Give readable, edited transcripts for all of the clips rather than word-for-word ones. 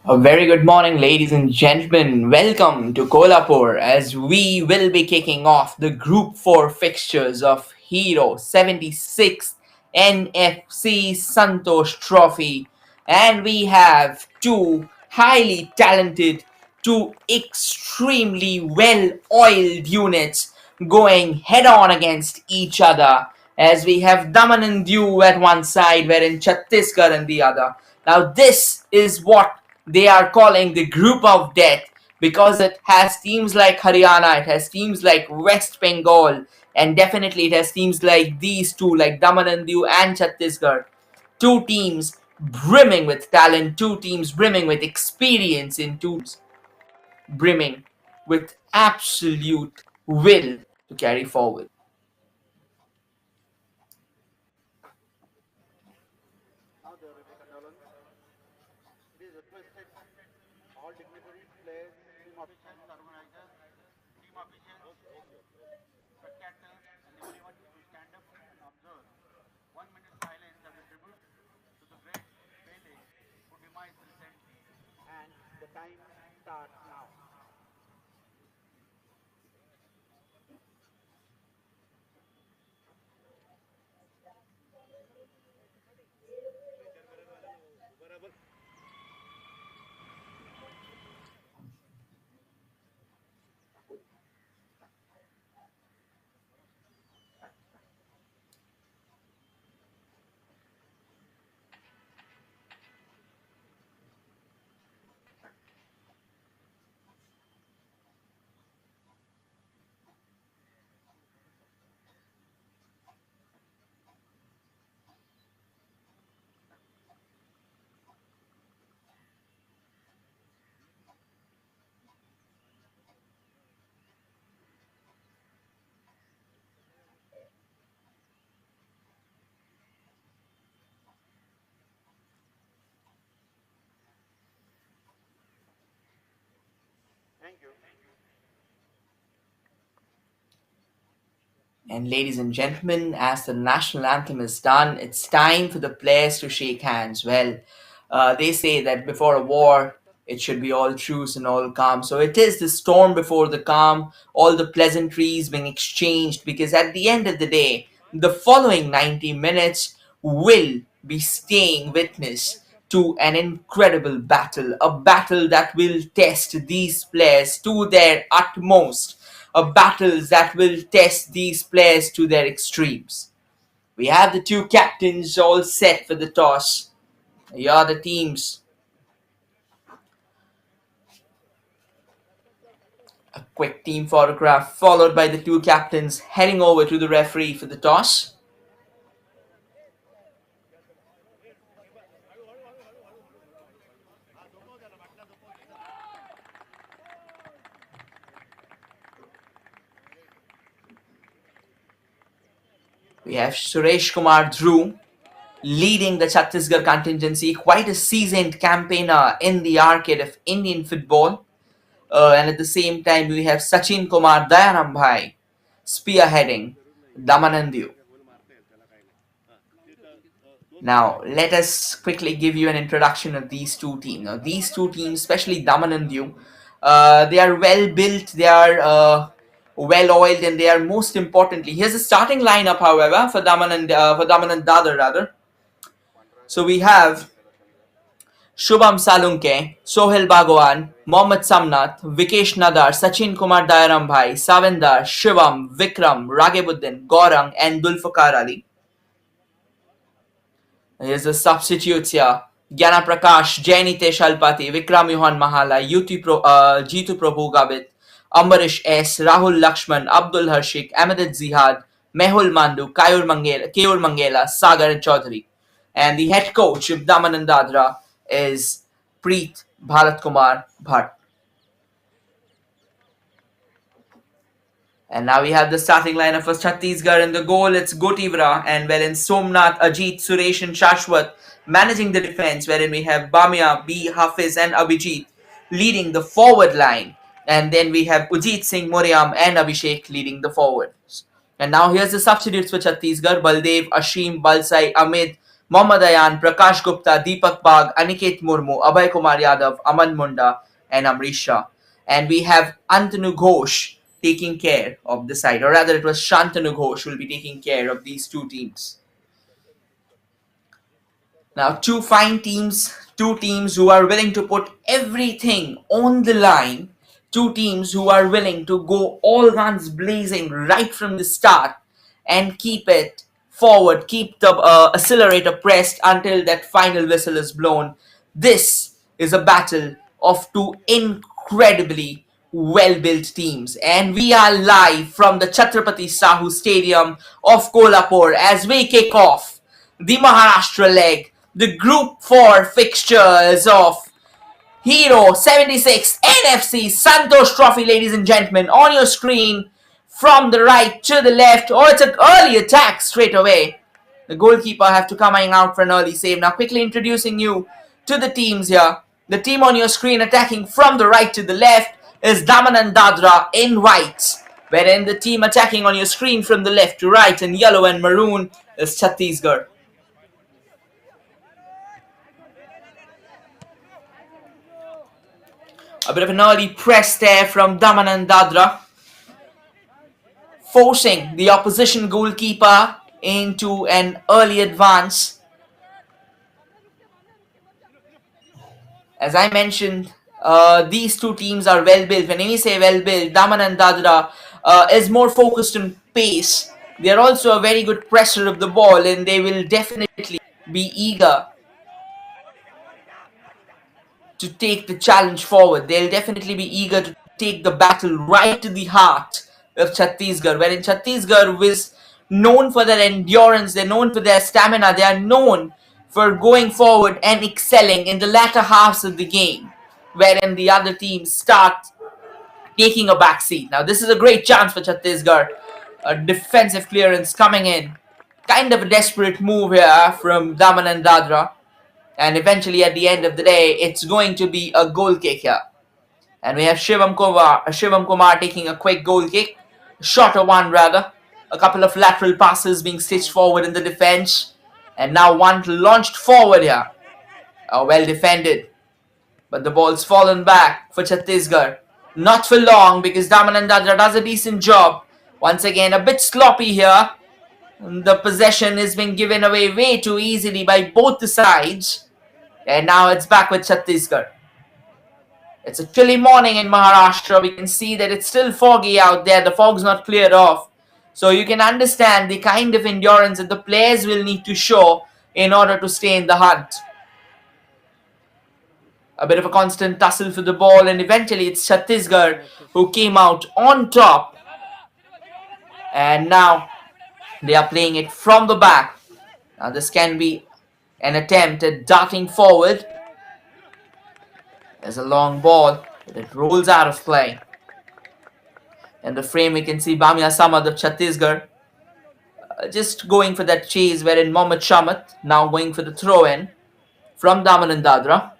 A very good morning, ladies and gentlemen. Welcome to Kolhapur as we will be kicking off the Group 4 fixtures of Hero 76th NFC Santosh Trophy. And we have two highly talented, two extremely well oiled units going head on against each other as we have Daman and Diu at one side, wherein Chhattisgarh and the other. Now, this is what they are calling the group of death because it has teams like Haryana, it has teams like West Bengal, and definitely it has teams like these two, like Daman and Diu and Chhattisgarh. Two teams brimming with talent, two teams brimming with experience, in two teams brimming with absolute will to carry forward. And ladies and gentlemen, as the national anthem is done, it's time for the players to shake hands. Well, they say that before a war, it should be all truce and all calm. So it is the storm before the calm, all the pleasantries being exchanged, because at the end of the day, the following 90 minutes will be staying witness to an incredible battle, a battle that will test these players to their utmost, a battle that will test these players to their extremes. We have the two captains all set for the toss. Here are the teams. A quick team photograph followed by the two captains heading over to the referee for the toss. We have Suresh Kumar Dhruv leading the Chhattisgarh contingency, quite a seasoned campaigner in the arcade of Indian football. And at the same time, we have Sachin Kumar Dayanambhai spearheading Damanandiu. Now, let us quickly give you an introduction of these two teams. Now, these two teams, especially Damanandiu, they are well built, they are well oiled, and they are most importantly. Here's the starting lineup, however, for Daman and Dadar rather. So we have Shubham Salunke, Sohel Bhagwan, Mohammad Samnath, Vikesh Nadar, Sachin Kumar Dayarambai, Savendar, Shivam, Vikram, Ragebuddin, Gaurang, and Dulfakar Ali. Here's the substitutes here. Gyana Prakash, Jainitesh Alpati, Vikram Yohan Mahala, Jitu Prabhu Gabit, Ambarish S, Rahul Lakshman, Abdul Harshik, Ahmed Zihad, Mehul Mandu, Kayur Mangela, Sagar and Chaudhary. And the head coach of Daman and Dadra is Preet Bharat Kumar Bhatt. And now we have the starting lineup for Chhattisgarh. In the goal, it's Gotivra, and wherein Somnath, Ajit, Suresh, and Shashwat managing the defense, wherein we have Bamia, B, Hafiz, and Abhijit leading the forward line. And then we have Ujit Singh, Moriam, and Abhishek leading the forwards. And now here's the substitutes for Chhattisgarh: Baldev, Ashim, Balsai, Amit, Mohammad Ayan, Prakash Gupta, Deepak Bagh, Aniket Murmu, Abhay Kumar Yadav, Aman Munda, and Amrish Shah. And we have Antanu Ghosh taking care of the side, or rather, it was Shantanu Ghosh who will be taking care of these two teams. Now, two fine teams, two teams who are willing to put everything on the line, two teams who are willing to go all guns blazing right from the start and keep it forward, keep the accelerator pressed until that final whistle is blown. This is a battle of two incredibly well-built teams, and we are live from the Chhatrapati Sahu Stadium of Kolhapur as we kick off the Maharashtra leg, the Group 4 fixtures of Hero 76 NFC Santosh Trophy, ladies and gentlemen, on your screen from the right to the left. Oh, it's an early attack straight away. The goalkeeper have to coming out for an early save. Now quickly introducing you to the teams here. The team on your screen attacking from the right to the left is Daman and Dadra in white, wherein the team attacking on your screen from the left to right in yellow and maroon is Chhattisgarh. A bit of an early press there from Daman and Dadra, forcing the opposition goalkeeper into an early advance. As I mentioned, these two teams are well built. When we say well built, Daman and Dadra is more focused on pace. They are also a very good presser of the ball, and they will definitely be eager to take the challenge forward. They'll definitely be eager to take the battle right to the heart of Chhattisgarh, wherein Chhattisgarh is known for their endurance, they're known for their stamina, they are known for going forward and excelling in the latter halves of the game, wherein the other teams start taking a back seat. Now, this is a great chance for Chhattisgarh. A defensive clearance coming in. Kind of a desperate move here from Daman and Dadra. And eventually, at the end of the day, it's going to be a goal kick here. And we have Shivam Kumar taking a quick goal kick. A shorter one, rather. A couple of lateral passes being stitched forward in the defense. And now one launched forward here. Well defended. But the ball's fallen back for Chhattisgarh. Not for long, because Daman and Dadra does a decent job. Once again, a bit sloppy here. The possession is being given away way too easily by both the sides. And now it's back with Chhattisgarh. It's a chilly morning in Maharashtra. We can see that it's still foggy out there. The fog's not cleared off. So you can understand the kind of endurance that the players will need to show in order to stay in the hunt. A bit of a constant tussle for the ball, and eventually it's Chhattisgarh who came out on top. And now they are playing it from the back. Now this can be an attempt at darting forward. There's a long ball, but it rolls out of play. In the frame we can see Bamia Samad of Chhattisgarh just going for that chase, wherein Mohammad Shamat now going for the throw-in from Daman and Dadra.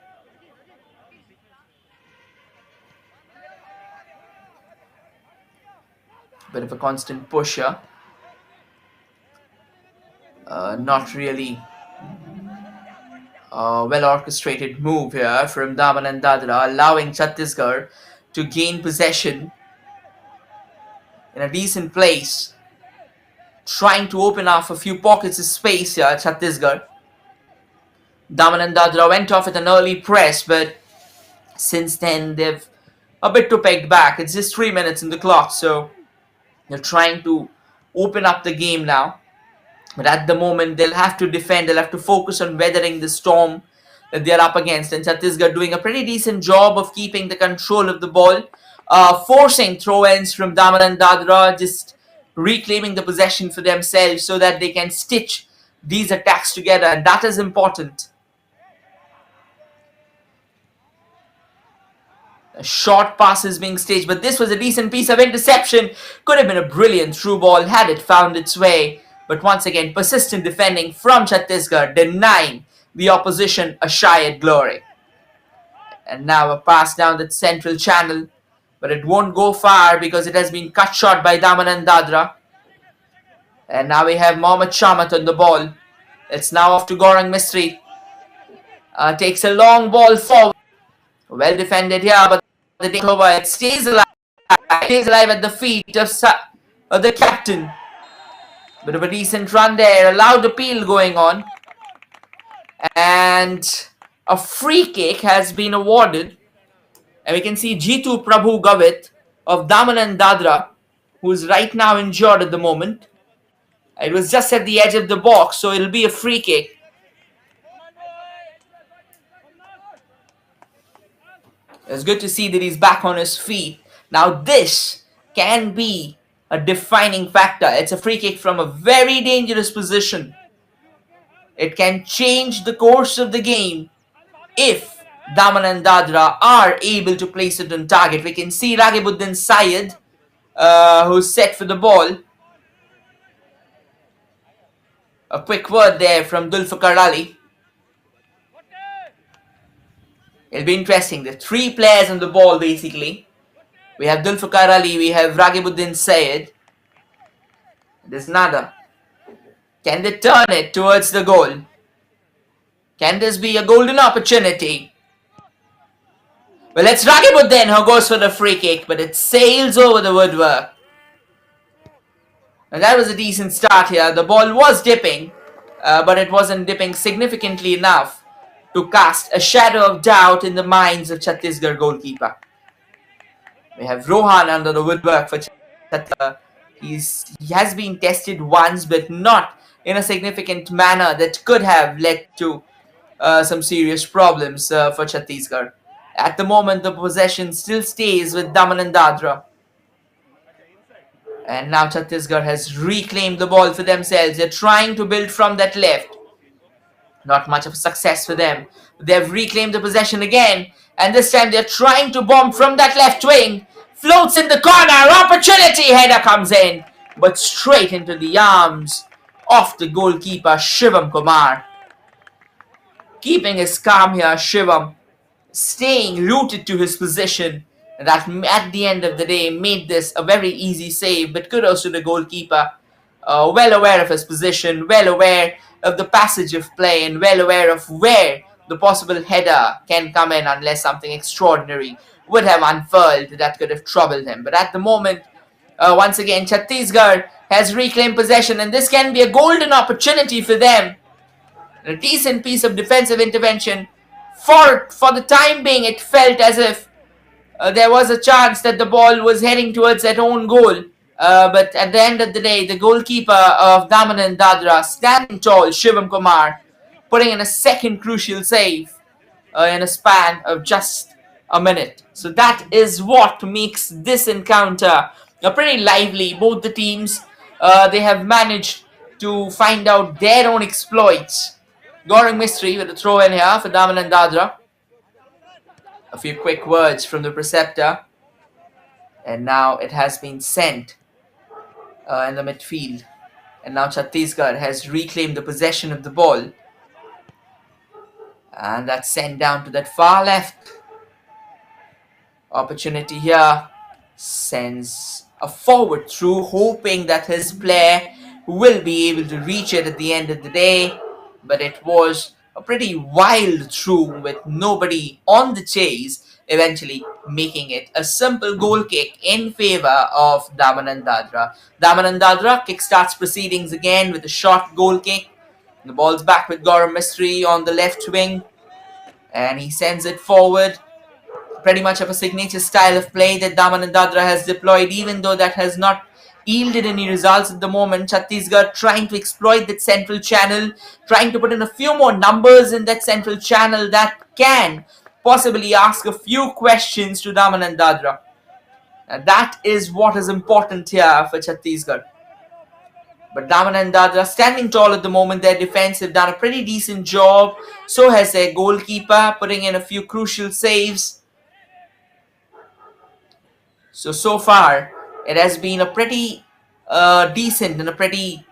Bit of a constant push here. Not really well orchestrated move here from Daman and Dadra, allowing Chhattisgarh to gain possession in a decent place, trying to open up a few pockets of space here at Chhattisgarh. Daman and Dadra went off with an early press, but since then they've a bit too pegged back. It's just 3 minutes in the clock, so they're trying to open up the game now. But at the moment, they'll have to defend. They'll have to focus on weathering the storm that they're up against. And Chhattisgarh doing a pretty decent job of keeping the control of the ball. Forcing throw-ins from Daman and Dadra. Just reclaiming the possession for themselves so that they can stitch these attacks together, and that is important. A short pass is being staged, but this was a decent piece of interception. Could have been a brilliant through ball had it found its way. But once again, persistent defending from Chhattisgarh, denying the opposition a shy at glory. And now a pass down the central channel, but it won't go far because it has been cut short by Daman and Dadara. And now we have Mohammad Shamat on the ball. It's now off to Gaurang Mistry. Takes a long ball forward. Well defended here, but the takeover, it stays alive. It stays alive at the feet of the captain. Bit of a decent run there, a loud appeal going on. And a free kick has been awarded. And we can see Jitu Prabhu Gavit of Daman and Dadara, who is right now injured at the moment. It was just at the edge of the box, so it'll be a free kick. It's good to see that he's back on his feet. Now this can be a defining factor. It's a free kick from a very dangerous position. It can change the course of the game if Daman and Dadara are able to place it on target. We can see Ragibuddin Syed, who's set for the ball. A quick word there from Dulfikar Ali. It'll be interesting. There are three players on the ball basically. We have Dulfikar Ali, we have Ragibuddin Syed. There's Nada. Can they turn it towards the goal? Can this be a golden opportunity? Well, it's Ragibuddin who goes for the free kick, but it sails over the woodwork. And that was a decent start here. The ball was dipping, but it wasn't dipping significantly enough to cast a shadow of doubt in the minds of Chhattisgarh goalkeeper. We have Rohan under the woodwork for Chhattisgarh. He has been tested once, but not in a significant manner that could have led to some serious problems for Chhattisgarh. At the moment, the possession still stays with Daman and Dadara. And now Chhattisgarh has reclaimed the ball for themselves. They're trying to build from that left. Not much of a success for them. They've reclaimed the possession again. And this time they're trying to bomb from that left wing. Floats in the corner. Opportunity. Header comes in. But straight into the arms of the goalkeeper, Shivam Kumar. Keeping his calm here, Shivam. Staying rooted to his position. That at the end of the day made this a very easy save. But kudos to the goalkeeper. Well aware of his position. Well aware of the passage of play. And well aware of where the possible header can come in unless something extraordinary would have unfurled that could have troubled him. But at the moment, once again, Chhattisgarh has reclaimed possession. And this can be a golden opportunity for them. A decent piece of defensive intervention. For the time being, it felt as if there was a chance that the ball was heading towards that own goal. But at the end of the day, the goalkeeper of Daman and Dadara, standing tall, Shivam Kumar, putting in a second crucial save in a span of just a minute. So that is what makes this encounter pretty lively. Both the teams, they have managed to find out their own exploits. Gaurang Mistry with a throw in here for Daman and Dadara. A few quick words from the preceptor. And now it has been sent in the midfield. And now Chhattisgarh has reclaimed the possession of the ball. And that's sent down to that far left. Opportunity here. Sends a forward through, hoping that his player will be able to reach it at the end of the day. But it was a pretty wild through with nobody on the chase, eventually making it a simple goal kick in favor of Daman and Dadara. Daman and Dadara kickstarts proceedings again with a short goal kick. The ball's back with Gaurav Mistry on the left wing. And he sends it forward. Pretty much of a signature style of play that Daman and Dadara has deployed, even though that has not yielded any results at the moment. Chhattisgarh trying to exploit that central channel, trying to put in a few more numbers in that central channel that can possibly ask a few questions to Daman and Dadara. And that is what is important here for Chhattisgarh. But Daman and Dadra standing tall at the moment. Their defense have done a pretty decent job. So has their goalkeeper, putting in a few crucial saves. So far, it has been a pretty decent and a pretty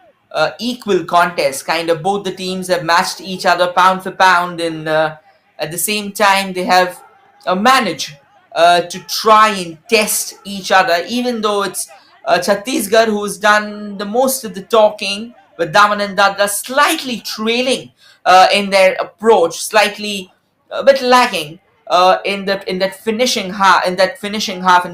equal contest. Kind of both the teams have matched each other pound for pound, and at the same time, they have managed to try and test each other, even though it's Chhattisgarh who's done the most of the talking, with Daman and Dadra slightly trailing in their approach, slightly a bit lagging in that finishing half, in that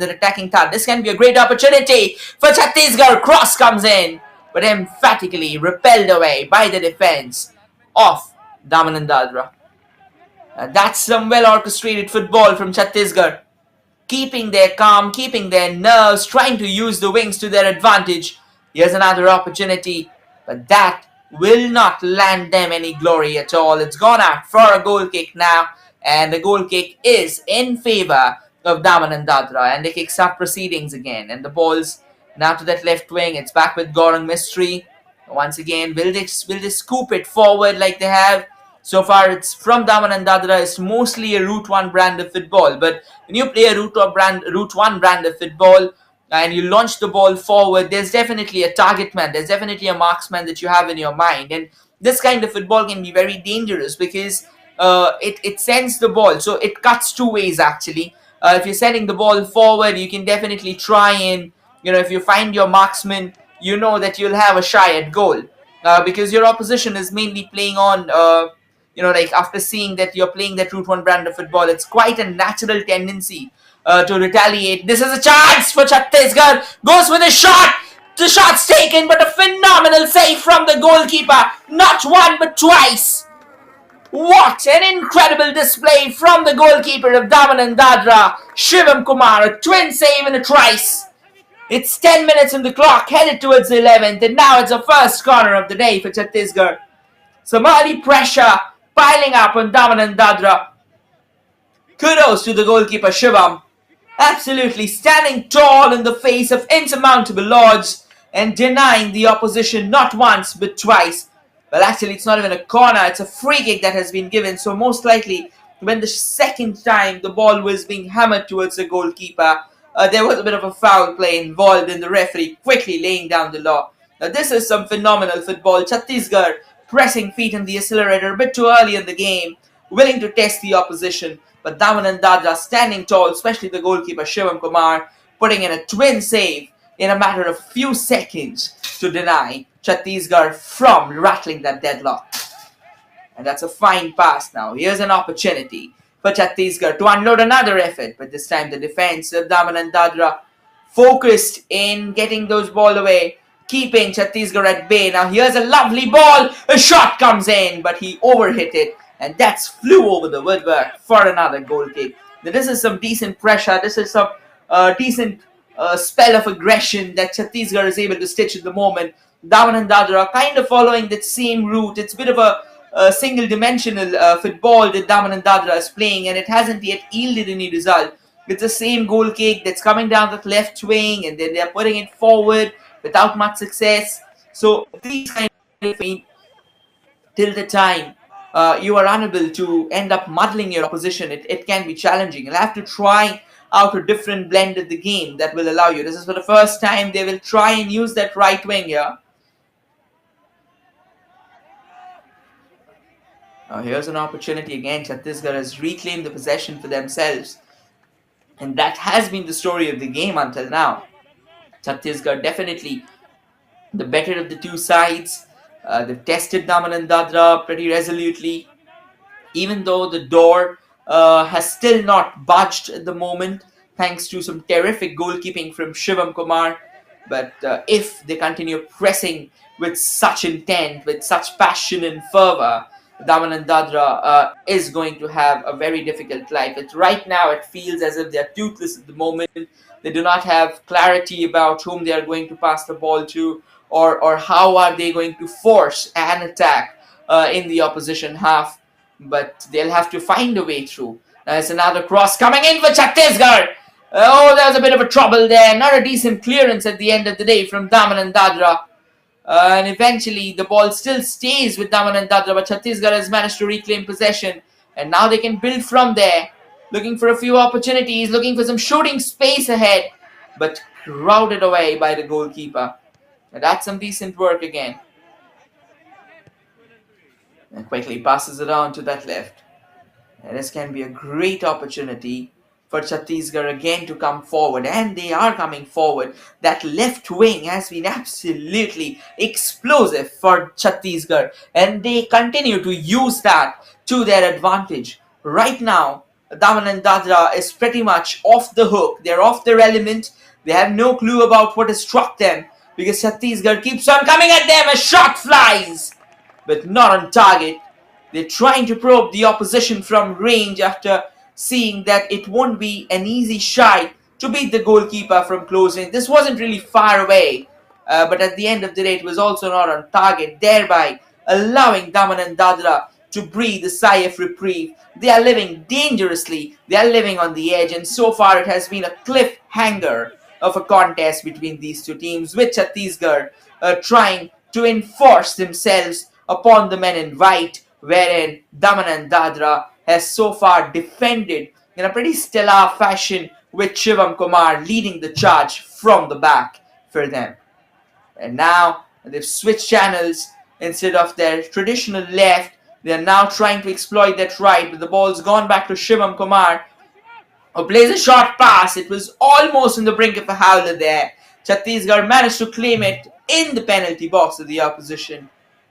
attacking third. This can be a great opportunity for Chhattisgarh. Cross comes in, but emphatically repelled away by the defense of Daman and Dadra. That's some well orchestrated football from Chhattisgarh, keeping their calm, keeping their nerves, trying to use the wings to their advantage. Here's another opportunity, but that will not land them any glory at all. It's gone out for a goal kick now, and the goal kick is in favor of Daman and Dadra, and they kickstart proceedings again. And the ball's now to that left wing. It's back with Gaurang Mistry. Once again, will they scoop it forward like they have? So far, it's from Daman and Dadra. It's mostly a Route 1 brand of football. But when you play a Route 1 brand of football and you launch the ball forward, there's definitely a target man. There's definitely a marksman that you have in your mind. And this kind of football can be very dangerous because it sends the ball. So it cuts two ways, actually. If you're sending the ball forward, you can definitely try and, if you find your marksman, you know that you'll have a shy at goal. Because your opposition is mainly playing on like after seeing that you're playing that Route 1 brand of football, it's quite a natural tendency to retaliate. This is a chance for Chhattisgarh. Goes with a shot. The shot's taken, but a phenomenal save from the goalkeeper. Not one, but twice. What an incredible display from the goalkeeper of Daman and Dadra, Shivam Kumar. A twin save and a twice. It's 10 minutes on the clock, headed towards the 11th, and now it's the first corner of the day for Chhattisgarh. Some early pressure piling up on Daman and Dadra. Kudos to the goalkeeper Shivam. Absolutely standing tall in the face of insurmountable odds and denying the opposition not once but twice. Well, actually, it's not even a corner, it's a free kick that has been given. So most likely, when the second time the ball was being hammered towards the goalkeeper, there was a bit of a foul play involved in the referee quickly laying down the law. Now, this is some phenomenal football. Chhattisgarh pressing feet on the accelerator a bit too early in the game, willing to test the opposition. But Daman and Dadra standing tall, especially the goalkeeper Shivam Kumar, putting in a twin save in a matter of few seconds to deny Chhattisgarh from rattling that deadlock. And that's a fine pass now. Here's an opportunity for Chhattisgarh to unload another effort, but this time the defense of Daman and Dadra focused in getting those ball away, keeping Chhattisgarh at bay. Now here's a lovely ball. A shot comes in, but he overhit it, and that's flew over the woodwork for another goal kick. Now, this is some decent pressure. This is some decent spell of aggression that Chhattisgarh is able to stitch at the moment. Daman and Dadra are kind of following that same route. It's a bit of a single-dimensional football that Daman and Dadra is playing, and it hasn't yet yielded any result. It's the same goal kick that's coming down the left wing, and then they're putting it forward without much success. So these kind of things, till the time you are unable to end up muddling your opposition, it can be challenging. You'll have to try out a different blend of the game that will allow you. This is for the first time they will try and use that right wing here. Now here's an opportunity again. Chhattisgarh has reclaimed the possession for themselves. And that has been the story of the game until now. Chhattisgarh definitely the better of the two sides. They've tested Daman and Dadra pretty resolutely. Even though the door has still not budged at the moment, thanks to some terrific goalkeeping from Shivam Kumar. But if they continue pressing with such intent, with such passion and fervor, Daman and Dadra is going to have a very difficult life. Right now, it feels as if they are toothless at the moment. They do not have clarity about whom they are going to pass the ball to, or how are they going to force an attack in the opposition half. But they'll have to find a way through. There's another cross coming in for Chhattisgarh. Oh, there's a bit of a trouble there. Not a decent clearance at the end of the day from Daman and Dadra. And eventually the ball still stays with Daman and Dadra, but Chhattisgarh has managed to reclaim possession, and now they can build from there, looking for a few opportunities, looking for some shooting space ahead, but crowded away by the goalkeeper. And that's some decent work again. And quickly passes it on to that left. And this can be a great opportunity for Chhattisgarh again to come forward, and they are coming forward. That left wing has been absolutely explosive for Chhattisgarh, and they continue to use that to their advantage. Right now, Daman and Dadra is pretty much off the hook. They're off their element. They have no clue about what has struck them because Chhattisgarh keeps on coming at them. A shot flies, but not on target. They're trying to probe the opposition from range after seeing that it won't be an easy shot to beat the goalkeeper from close range. This wasn't really far away, but at the end of the day, it was also not on target, thereby allowing Daman and Dadra to breathe a sigh of reprieve. They are living dangerously, they are living on the edge, and so far it has been a cliffhanger of a contest between these two teams, with Chhattisgarh trying to enforce themselves upon the men in white, wherein Daman and Dadra has so far defended in a pretty stellar fashion, with Shivam Kumar leading the charge from the back for them. And now they've switched channels. Instead of their traditional left, they are now trying to exploit that right, but the ball's gone back to Shivam Kumar, who plays a short pass. It was almost on the brink of a howler there. Chhattisgarh managed to claim it in the penalty box of the opposition,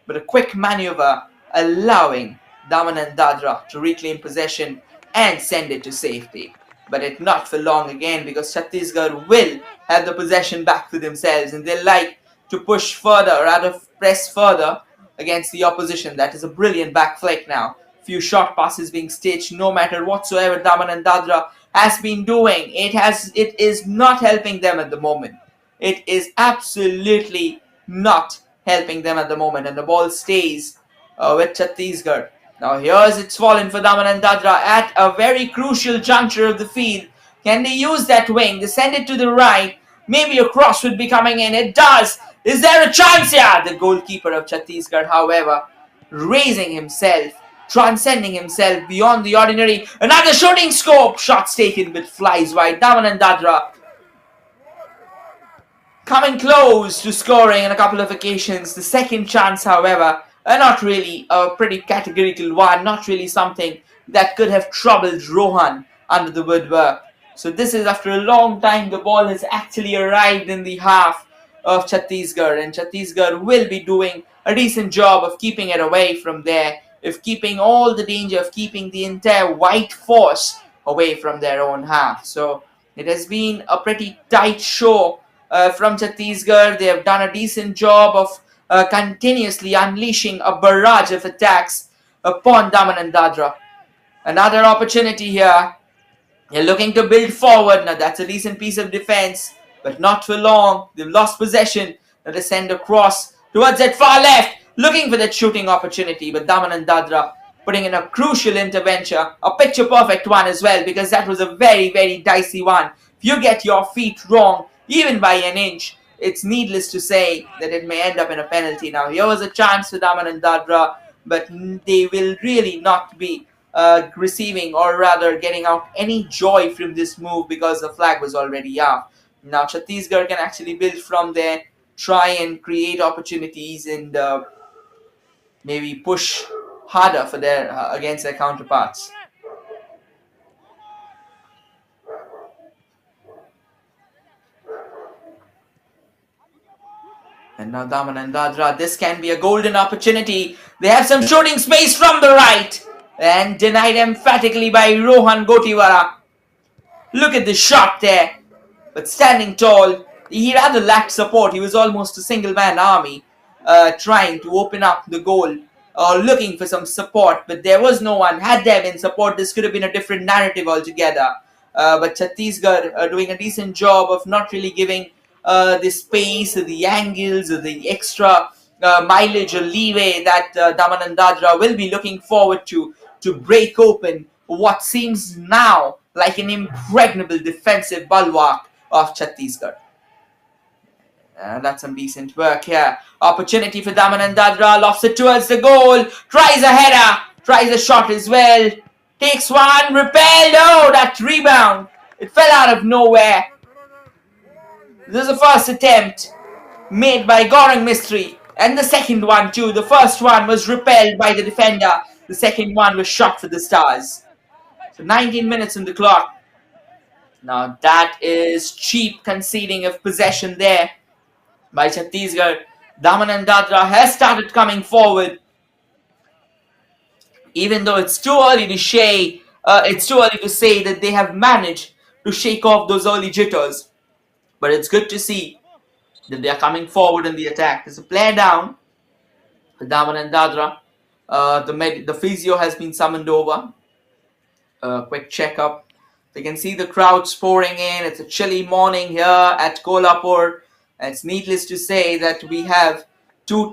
but a quick maneuver allowing Daman and Dadra to reclaim possession and send it to safety. But it not for long again, because Chhattisgarh will have the possession back to themselves, and they like to push further, or rather press further against the opposition. That is a brilliant back flick now. Few short passes being stitched, no matter whatsoever Daman and Dadra has been doing. It is not helping them at the moment. It is absolutely not helping them at the moment, and the ball stays with Chhattisgarh. Now here's it's fallen for Daman and Dadra at a very crucial juncture of the field. Can they use that wing? They send it to the right. Maybe a cross would be coming in. It does. Is there a chance here? The goalkeeper of Chhattisgarh, however, raising himself, transcending himself beyond the ordinary. Another shooting scope. Shots taken but flies wide. Daman and Dadra coming close to scoring on a couple of occasions. The second chance, however, not really a pretty categorical one, not really something that could have troubled Rohan under the woodwork. So this is after a long time the ball has actually arrived in the half of Chhattisgarh, and Chhattisgarh will be doing a decent job of keeping it away from there, of keeping all the danger, of keeping the entire white force away from their own half. So it has been a pretty tight show from Chhattisgarh. They have done a decent job of continuously unleashing a barrage of attacks upon Daman and Dadra. Another opportunity here. They're looking to build forward. Now that's a decent piece of defense, but not for long. They've lost possession. Now they send across towards that far left, looking for that shooting opportunity. But Daman and Dadra putting in a crucial intervention, a picture perfect one as well, because that was a very, very dicey one. If you get your feet wrong, even by an inch, it's needless to say that it may end up in a penalty. Now here was a chance for Daman and Dadra, but they will really not be receiving, or rather getting out any joy from this move, because the flag was already up. Now Chhattisgarh can actually build from there, try and create opportunities, and maybe push harder for their against their counterparts. And now Daman and Dadra, this can be a golden opportunity. They have some shooting space from the right, and denied emphatically by Rohan Gotiwara. Look at the shot there. But standing tall, he rather lacked support. He was almost a single-man army, trying to open up the goal, or looking for some support. But there was no one. Had there been support, this could have been a different narrative altogether. But Chhattisgarh are doing a decent job of not really giving the space, the angles, the extra mileage or leeway that Daman and Dadra will be looking forward to break open what seems now like an impregnable defensive bulwark of Chhattisgarh. That's some decent work here. Opportunity for Daman and Dadra. Lofts it towards the goal. Tries a header. Tries a shot as well. Takes one. Repelled. Oh, that rebound. It fell out of nowhere. This is the first attempt made by Gaurang Mistry. And the second one too. The first one was repelled by the defender. The second one was shot for the Stars. So 19 minutes on the clock. Now that is cheap conceding of possession there by Chhattisgarh. Daman and Dadra has started coming forward, even though it's too early to say that they have managed to shake off those early jitters. But it's good to see that they are coming forward in the attack. There's a player down for Daman and Dadra. The physio has been summoned over. Quick checkup. You can see the crowds pouring in. It's a chilly morning here at Kolhapur. And it's needless to say that we have two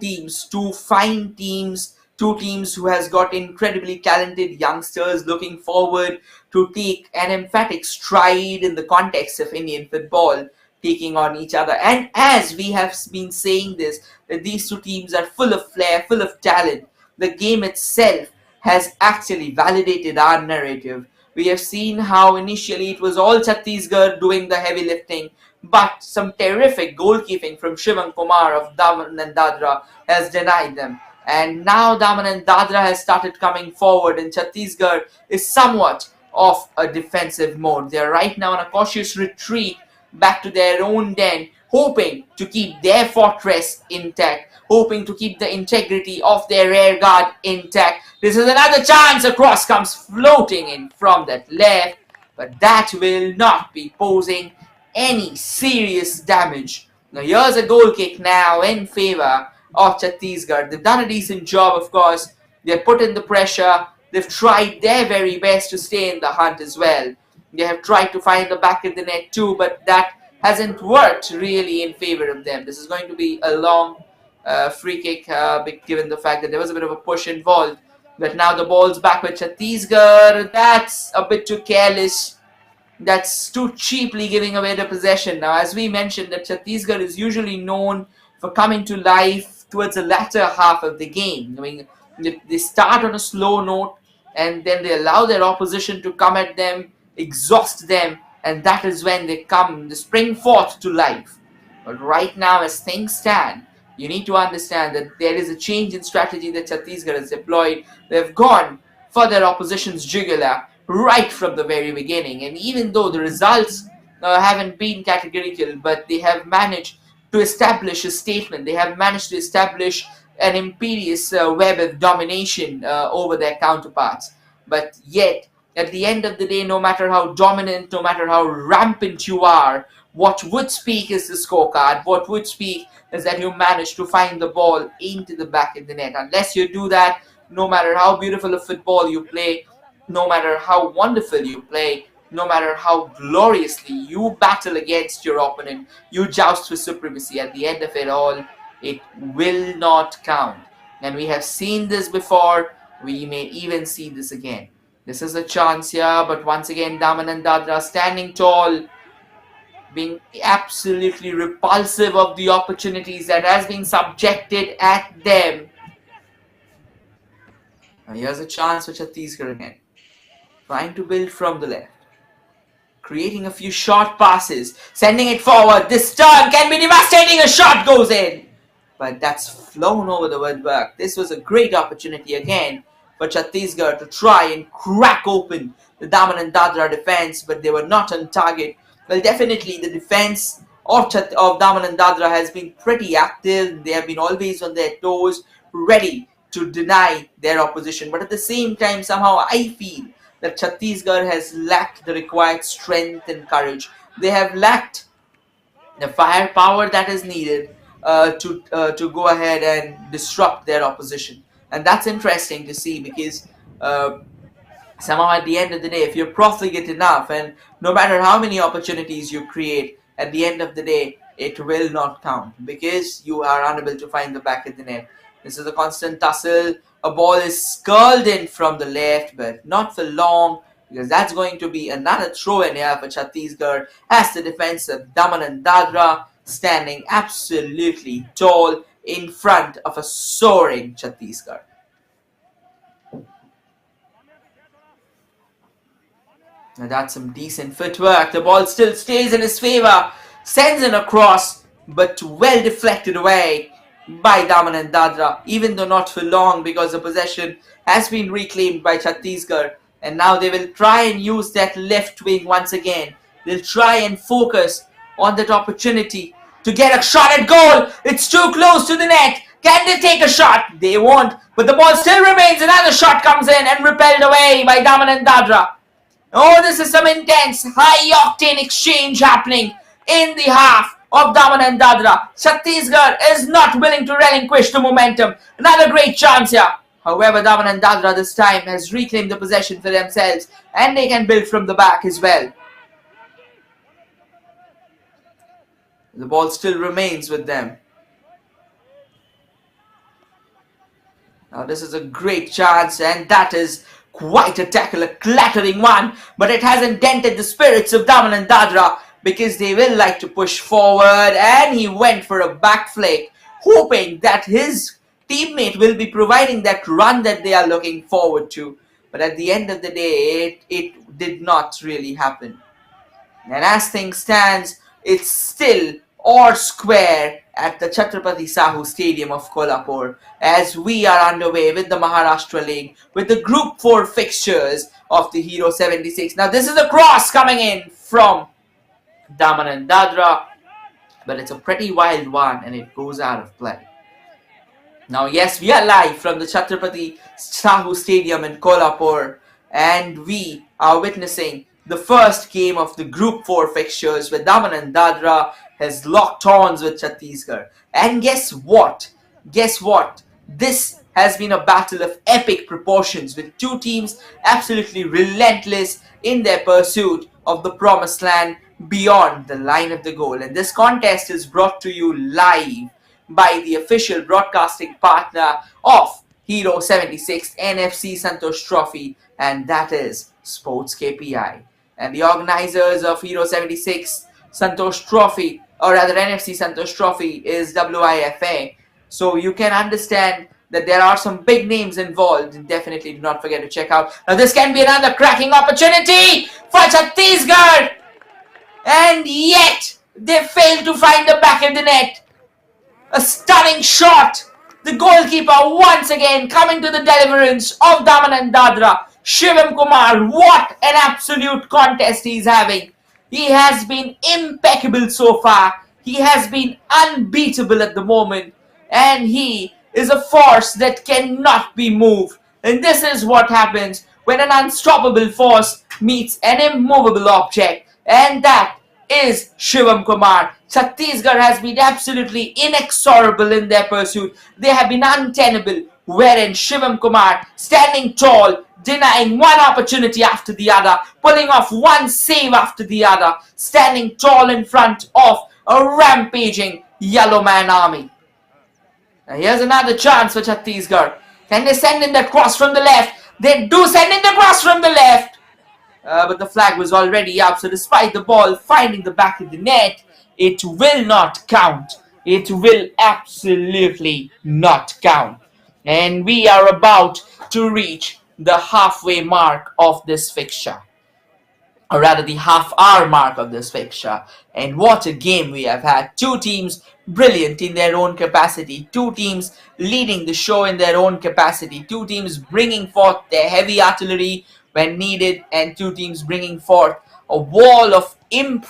fine teams, two teams who has got incredibly talented youngsters looking forward to take an emphatic stride in the context of Indian football, taking on each other. And as we have been saying this, that these two teams are full of flair, full of talent. The game itself has actually validated our narrative. We have seen how initially it was all Chhattisgarh doing the heavy lifting, but some terrific goalkeeping from Shivam Kumar of Daman and Dadra has denied them. And now Daman and Dadra has started coming forward, and Chhattisgarh is somewhat of a defensive mode. They are right now on a cautious retreat back to their own den, hoping to keep their fortress intact, hoping to keep the integrity of their rear guard intact. This is another chance. A cross comes floating in from that left, but that will not be posing any serious damage. Now here's a goal kick now in favor of Chhattisgarh. They've done a decent job, of course. They've put in the pressure. They've tried their very best to stay in the hunt as well. They have tried to find the back of the net too, but that hasn't worked really in favor of them. This is going to be a long free kick, given the fact that there was a bit of a push involved. But now the ball's back with Chhattisgarh. That's a bit too careless. That's too cheaply giving away the possession. Now, as we mentioned, that Chhattisgarh is usually known for coming to life towards the latter half of the game. I mean, they start on a slow note and then they allow their opposition to come at them, exhaust them, and that is when they spring forth to life. But right now, as things stand, you need to understand that there is a change in strategy that Chhattisgarh has deployed. They've gone for their opposition's jugular right from the very beginning. And even though the results haven't been categorical, but they have managed to establish a statement. They have managed to establish an imperious web of domination over their counterparts. But yet, at the end of the day, no matter how dominant, no matter how rampant you are, what would speak is the scorecard. What would speak is that you manage to find the ball into the back of the net. Unless you do that, no matter how beautiful a football you play, no matter how wonderful you play, no matter how gloriously you battle against your opponent, you joust for supremacy, at the end of it all, it will not count. And we have seen this before, we may even see this again. This is a chance here, but once again, Daman and Dadra standing tall, being absolutely repulsive of the opportunities that has been subjected at them. Now here's a chance for Chhattisgarh again. Trying to build from the left. Creating a few short passes. Sending it forward. This turn can be devastating. A shot goes in. But that's flown over the woodwork. This was a great opportunity again for Chhattisgarh to try and crack open the Daman and Dadra defense, but they were not on target. Well, definitely the defense of Daman and Dadra has been pretty active. They have been always on their toes, ready to deny their opposition. But at the same time, somehow I feel that Chhattisgarh has lacked the required strength and courage. They have lacked the firepower that is needed to go ahead and disrupt their opposition. And that's interesting to see because somehow at the end of the day, if you're profligate enough and no matter how many opportunities you create, at the end of the day, it will not count because you are unable to find the back of the net. This is a constant tussle. A ball is curled in from the left, but not for long because that's going to be another throw in here for Chhattisgarh as the defense of Daman and Dadra standing absolutely tall in front of a soaring Chhattisgarh. Now that's some decent footwork. The ball still stays in his favor. Sends in a cross, but well deflected away by Daman and Dadra, even though not for long because the possession has been reclaimed by Chhattisgarh. And now they will try and use that left wing once again. They'll try and focus on that opportunity to get a shot at goal. It's too close to the net. Can they take a shot? They won't. But the ball still remains. Another shot comes in and repelled away by Daman and Dadra. Oh, this is some intense, high-octane exchange happening in the half of Daman and Dadra. Chhattisgarh is not willing to relinquish the momentum. Another great chance here. However, Daman and Dadra this time has reclaimed the possession for themselves and they can build from the back as well. The ball still remains with them. Now this is a great chance and that is quite a tackle, a clattering one, but it hasn't dented the spirits of Daman and Dadra because they will like to push forward, and he went for a back flick, hoping that his teammate will be providing that run that they are looking forward to. But at the end of the day, it did not really happen. And as things stands, it's still or square at the Chhatrapati Sahu Stadium of Kolhapur as we are underway with the Maharashtra League with the Group 4 fixtures of the Hero 76. Now this is a cross coming in from Daman and Dadra, but it's a pretty wild one and it goes out of play. Now yes, we are live from the Chhatrapati Sahu Stadium in Kolhapur and we are witnessing the first game of the Group 4 fixtures where Daman and Dadra has locked horns with Chhattisgarh. And guess what? Guess what? This has been a battle of epic proportions with two teams absolutely relentless in their pursuit of the promised land beyond the line of the goal. And this contest is brought to you live by the official broadcasting partner of Hero 76 NFC Santosh Trophy, and that is SportsKPI. And the organizers of Hero 76 Santosh Trophy, or rather NFC Santosh Trophy, is WIFA. So you can understand that there are some big names involved, and definitely do not forget to check out. Now this can be another cracking opportunity for Chhattisgarh, and yet they failed to find the back of the net. A stunning shot. The goalkeeper once again coming to the deliverance of Daman and Dadra. Shivam Kumar, what an absolute contest he's having. He has been impeccable so far. He has been unbeatable at the moment. And he is a force that cannot be moved. And this is what happens when an unstoppable force meets an immovable object. And that is Shivam Kumar. Chhattisgarh has been absolutely inexorable in their pursuit. They have been untenable, wherein Shivam Kumar, standing tall, denying one opportunity after the other, pulling off one save after the other, standing tall in front of a rampaging Yellow Man army. Now here's another chance for Chhattisgarh. Can they send in that cross from the left? They do send in the cross from the left. But the flag was already up, so despite the ball finding the back of the net, it will not count. It will absolutely not count. And we are about to reach the halfway mark of this fixture, or rather the half-hour mark of this fixture. And what a game we have had. Two teams brilliant in their own capacity. Two teams leading the show in their own capacity. Two teams bringing forth their heavy artillery when needed, and two teams bringing forth a wall of an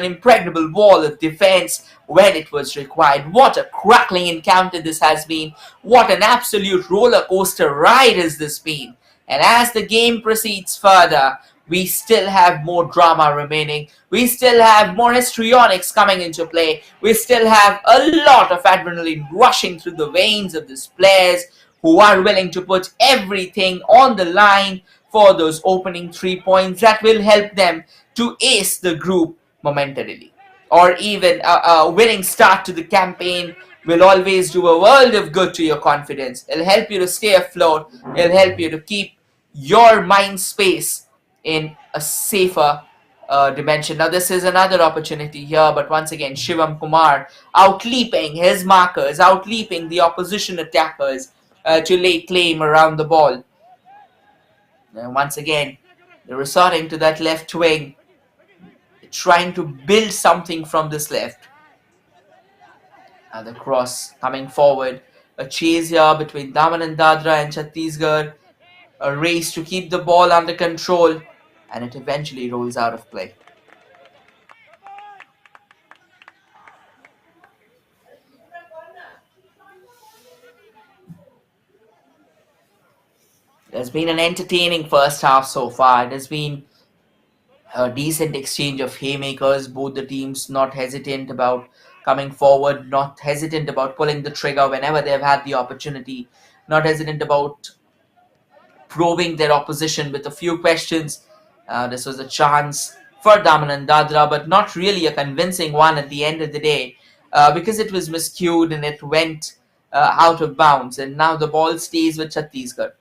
impregnable wall of defense when it was required. What a crackling encounter this has been. What an absolute roller coaster ride has this been. And as the game proceeds further, we still have more drama remaining. We still have more histrionics coming into play. We still have a lot of adrenaline rushing through the veins of these players who are willing to put everything on the line for those opening 3 points that will help them to ace the group momentarily. Or even a winning start to the campaign will always do a world of good to your confidence. It'll help you to stay afloat. It'll help you to keep your mind space in a safer dimension. Now this is another opportunity here, but once again Shivam Kumar outleaping his markers, outleaping the opposition attackers to lay claim around the ball. And once again, they're resorting to that left wing, trying to build something from this left. And the cross coming forward. A chase here between Daman and Dadara and Chhattisgarh. A race to keep the ball under control. And it eventually rolls out of play. There's been an entertaining first half so far. It has been a decent exchange of haymakers. Both the teams not hesitant about coming forward, not hesitant about pulling the trigger whenever they've had the opportunity, not hesitant about probing their opposition with a few questions. This was a chance for Daman and Dadra, but not really a convincing one at the end of the day because it was miscued and it went out of bounds. And now the ball stays with Chhattisgarh.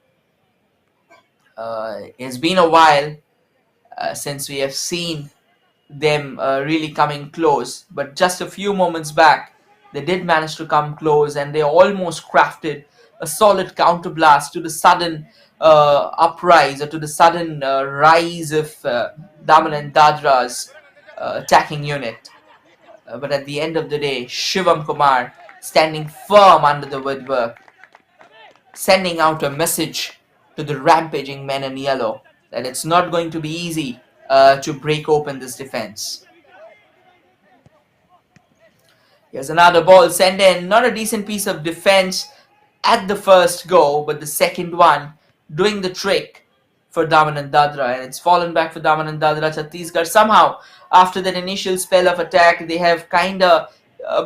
It's been a while since we have seen them really coming close, but just a few moments back, they did manage to come close and they almost crafted a solid counterblast to the sudden uprise or to the sudden rise of Daman and Dadra's attacking unit. But at the end of the day, Shivam Kumar standing firm under the woodwork, sending out a message to the rampaging men in yellow that it's not going to be easy to break open this defense. Here's another ball sent in. Not a decent piece of defense at the first go, but the second one doing the trick for Daman and Dadra. And it's fallen back for Daman and Dadra. Chhattisgarh somehow, after that initial spell of attack, they have kind of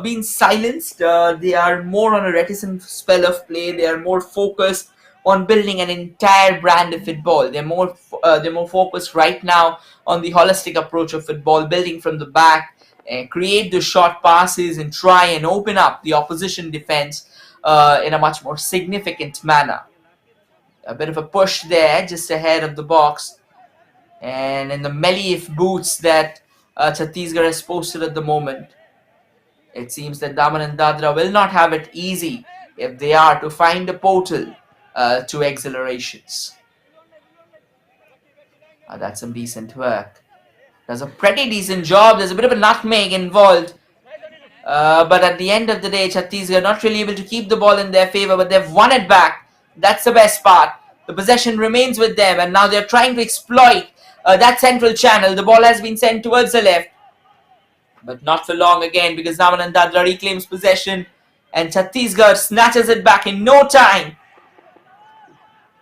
been silenced. They are more on a reticent spell of play. They are more focused on building an entire brand of football. They're more focused right now on the holistic approach of football, building from the back, create the short passes and try and open up the opposition defense in a much more significant manner. A bit of a push there just ahead of the box, and in the melee of boots that Chhattisgarh has posted at the moment, it seems that Daman and Dadra will not have it easy if they are to find a portal to exhilarations. That's some decent work. Does a pretty decent job. There's a bit of a nutmeg involved. But at the end of the day, Chhattisgarh are not really able to keep the ball in their favor, but they've won it back. That's the best part. The possession remains with them, and now they're trying to exploit that central channel. The ball has been sent towards the left, but not for long again because Daman and Dadra reclaims possession, and Chhattisgarh snatches it back in no time.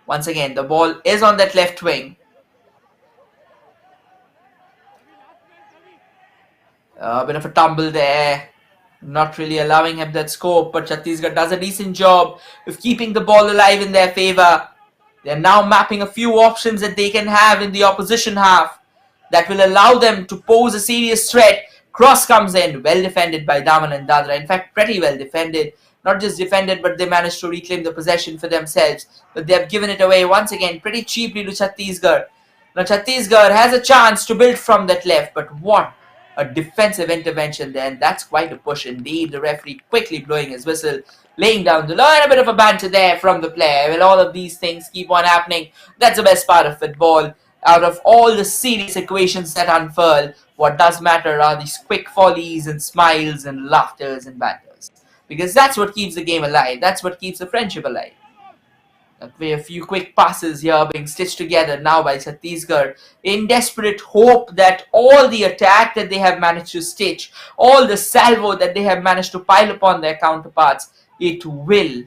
Once again, the ball is on that left wing. A bit of a tumble there. Not really allowing him that scope, but Chhattisgarh does a decent job of keeping the ball alive in their favor. They're now mapping a few options that they can have in the opposition half that will allow them to pose a serious threat. Cross comes in, well defended by Daman and Dadra. In fact, pretty well defended. Not just defended, but they managed to reclaim the possession for themselves. But they have given it away once again pretty cheaply to Chhattisgarh. Now Chhattisgarh has a chance to build from that left, but what a defensive intervention there, and that's quite a push indeed. The referee quickly blowing his whistle, laying down the law, and a bit of a banter there from the player. Well, all of these things keep on happening. That's the best part of football. Out of all the serious equations that unfurl, what does matter are these quick follies and smiles and laughters and banters. Because that's what keeps the game alive. That's what keeps the friendship alive. A few quick passes here being stitched together now by Chhattisgarh in desperate hope that all the attack that they have managed to stitch, all the salvo that they have managed to pile upon their counterparts, it will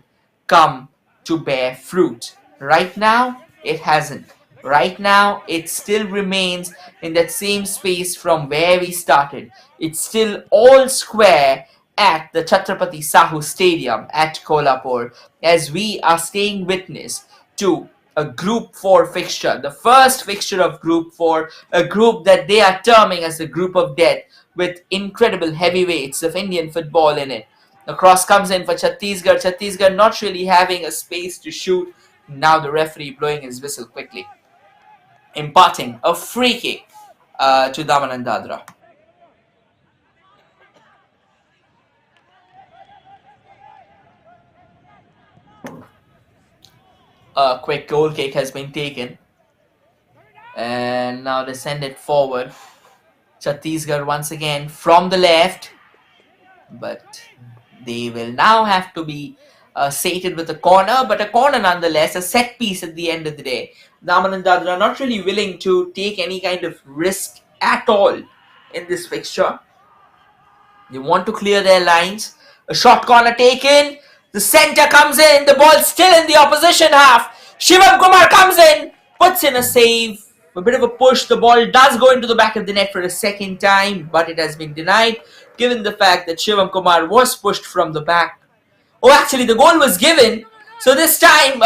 come to bear fruit. Right now, it hasn't. Right now, it still remains in that same space from where we started. It's still all square at the Chhatrapati Sahu Stadium at Kolhapur as we are staying witness to a Group 4 fixture, the first fixture of Group 4, a group that they are terming as the Group of Death with incredible heavyweights of Indian football in it. The cross comes in for Chhattisgarh. Chhattisgarh not really having a space to shoot. Now the referee blowing his whistle quickly, imparting a free kick to Daman and Dadra. A quick goal kick has been taken, and now they send it forward. Chhattisgarh once again from the left, but they will now have to be sated with a corner, but a corner nonetheless, a set piece at the end of the day. Daman and Dadra are not really willing to take any kind of risk at all in this fixture. They want to clear their lines. A short corner taken. The center comes in. The ball still in the opposition half. Shivam Kumar comes in, puts in a save. A bit of a push. The ball does go into the back of the net for a second time, but it has been denied given the fact that Shivam Kumar was pushed from the back. Oh, actually, the goal was given. So this time,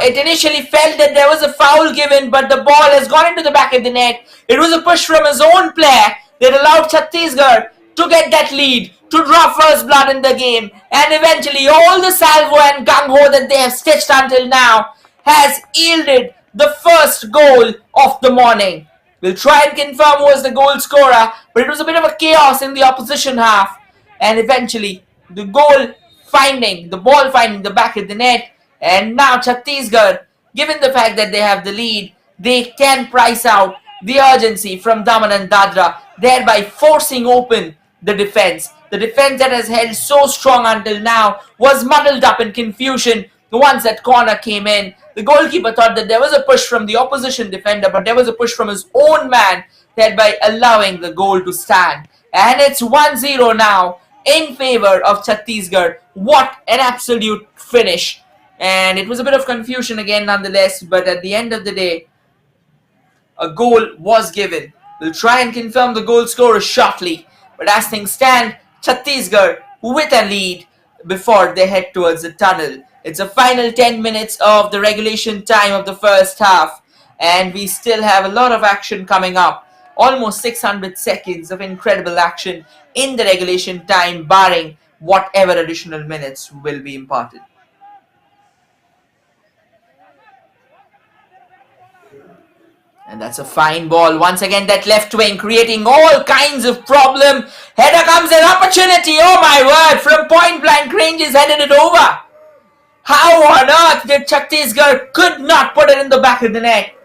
it initially felt that there was a foul given, but the ball has gone into the back of the net. It was a push from his own player that allowed Chhattisgarh to get that lead, to draw first blood in the game, and eventually all the salvo and gung-ho that they have stitched until now has yielded the first goal of the morning. We'll try and confirm who was the goal scorer, but it was a bit of a chaos in the opposition half, and eventually the ball finding the back of the net, and now Chhattisgarh, given the fact that they have the lead, they can price out the urgency from Daman and Dadra, thereby forcing open the defense. The defense that has held so strong until now was muddled up in confusion once that corner came in. The goalkeeper thought that there was a push from the opposition defender, but there was a push from his own man, thereby allowing the goal to stand. And it's 1-0 now in favor of Chhattisgarh. What an absolute finish. And it was a bit of confusion again nonetheless, but at the end of the day, a goal was given. We'll try and confirm the goal scorer shortly, but as things stand, Chhattisgarh with a lead before they head towards the tunnel. It's the final 10 minutes of the regulation time of the first half, and we still have a lot of action coming up. Almost 600 seconds of incredible action in the regulation time, barring whatever additional minutes will be imparted. And that's a fine ball. Once again, that left wing creating all kinds of problem. Header comes in, opportunity. Oh my word, from point blank range is headed it over. How on earth did Chhattisgarh could not put it in the back of the net?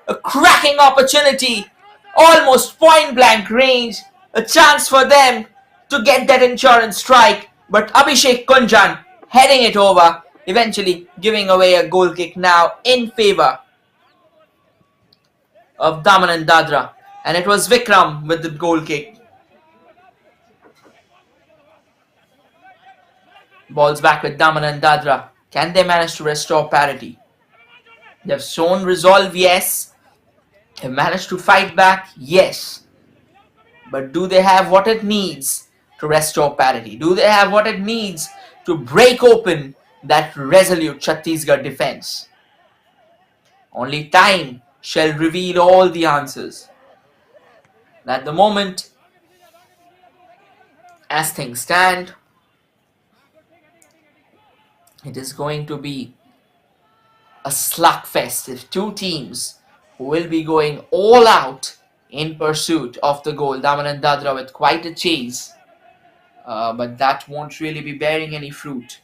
A cracking opportunity. Almost point blank range. A chance for them to get that insurance strike. But Abhishek Kunjan heading it over. Eventually giving away a goal kick now in favor of Daman and Dadra, and it was Vikram with the goal kick. Balls back with Daman and Dadra. Can they manage to restore parity? They've shown resolve, yes. They've managed to fight back, yes. But do they have what it needs to restore parity? Do they have what it needs to break open that resolute Chhattisgarh defense? Only time shall reveal all the answers. At the moment, as things stand, it is going to be a slugfest if two teams will be going all out in pursuit of the goal. Daman and Dadra with quite a chase, but that won't really be bearing any fruit.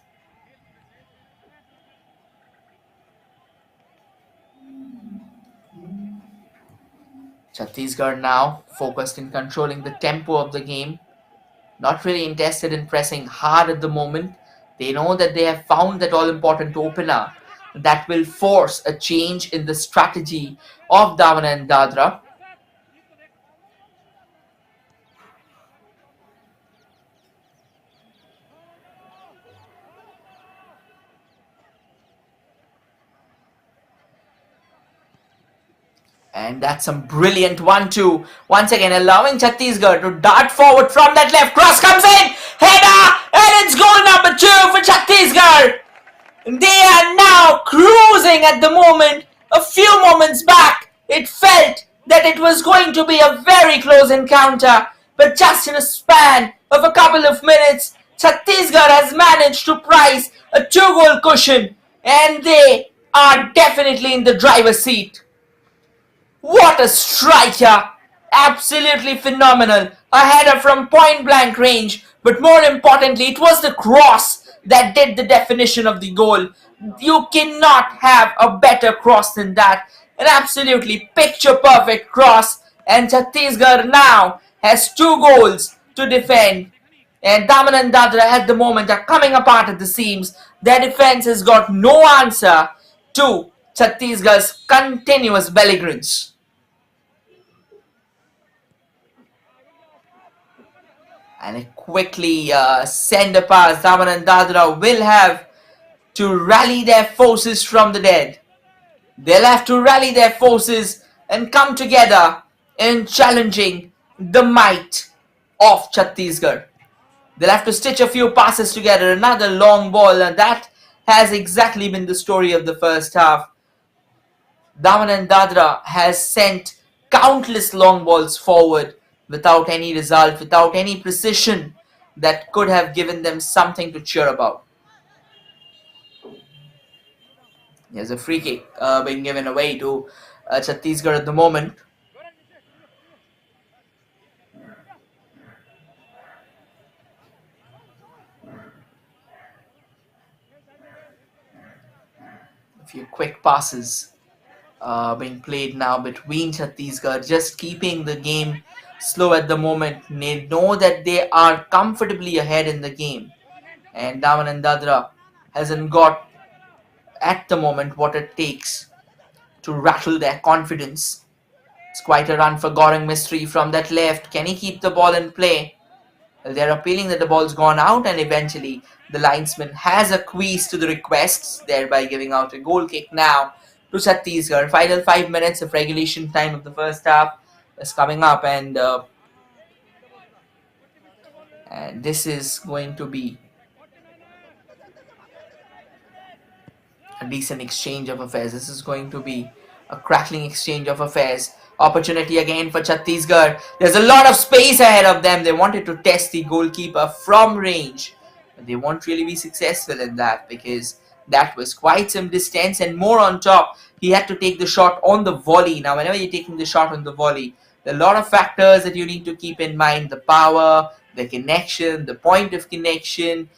Chhattisgarh now focused in controlling the tempo of the game. Not really interested in pressing hard at the moment. They know that they have found that all-important opener that will force a change in the strategy of Daman and Dadra. And that's some brilliant 1-2. Once again, allowing Chhattisgarh to dart forward from that left. Cross comes in. Header. And it's goal number 2 for Chhattisgarh. They are now cruising at the moment. A few moments back, it felt that it was going to be a very close encounter. But just in a span of a couple of minutes, Chhattisgarh has managed to prize a 2-goal cushion. And they are definitely in the driver's seat. What a striker! Absolutely phenomenal. A header from point blank range, but more importantly, it was the cross that did the definition of the goal. You cannot have a better cross than that. An absolutely picture perfect cross, and Chhattisgarh now has 2 goals to defend. And Daman and Dadra at the moment are coming apart at the seams. Their defense has got no answer to Chhattisgarh's continuous belligerence. And a quickly send a pass. Daman and Dadra will have to rally their forces from the dead. They'll have to rally their forces and come together in challenging the might of Chhattisgarh. They'll have to stitch a few passes together, another long ball, and that has exactly been the story of the first half. Daman and Dadra has sent countless long balls forward without any result, without any precision that could have given them something to cheer about. There's a free kick being given away to Chhattisgarh at the moment. A few quick passes being played now between Chhattisgarh, just keeping the game slow at the moment. They know that they are comfortably ahead in the game, and Daman and Dadra hasn't got at the moment what it takes to rattle their confidence. It's quite a run for Goreng Mystery from that left. Can he keep the ball in play? They're appealing that the ball's gone out, and eventually the linesman has acquiesced to the requests, thereby giving out a goal kick now to Chhattisgarh. Final 5 minutes of regulation time of the first half is coming up, and this is going to be a decent exchange of affairs. This is going to be a crackling exchange of affairs. Opportunity again for Chhattisgarh. There's a lot of space ahead of them. They wanted to test the goalkeeper from range. But they won't really be successful in that because that was quite some distance, and more on top, he had to take the shot on the volley. Now, whenever you're taking the shot on the volley, there are a lot of factors that you need to keep in mind: the power, the connection, the point of connection,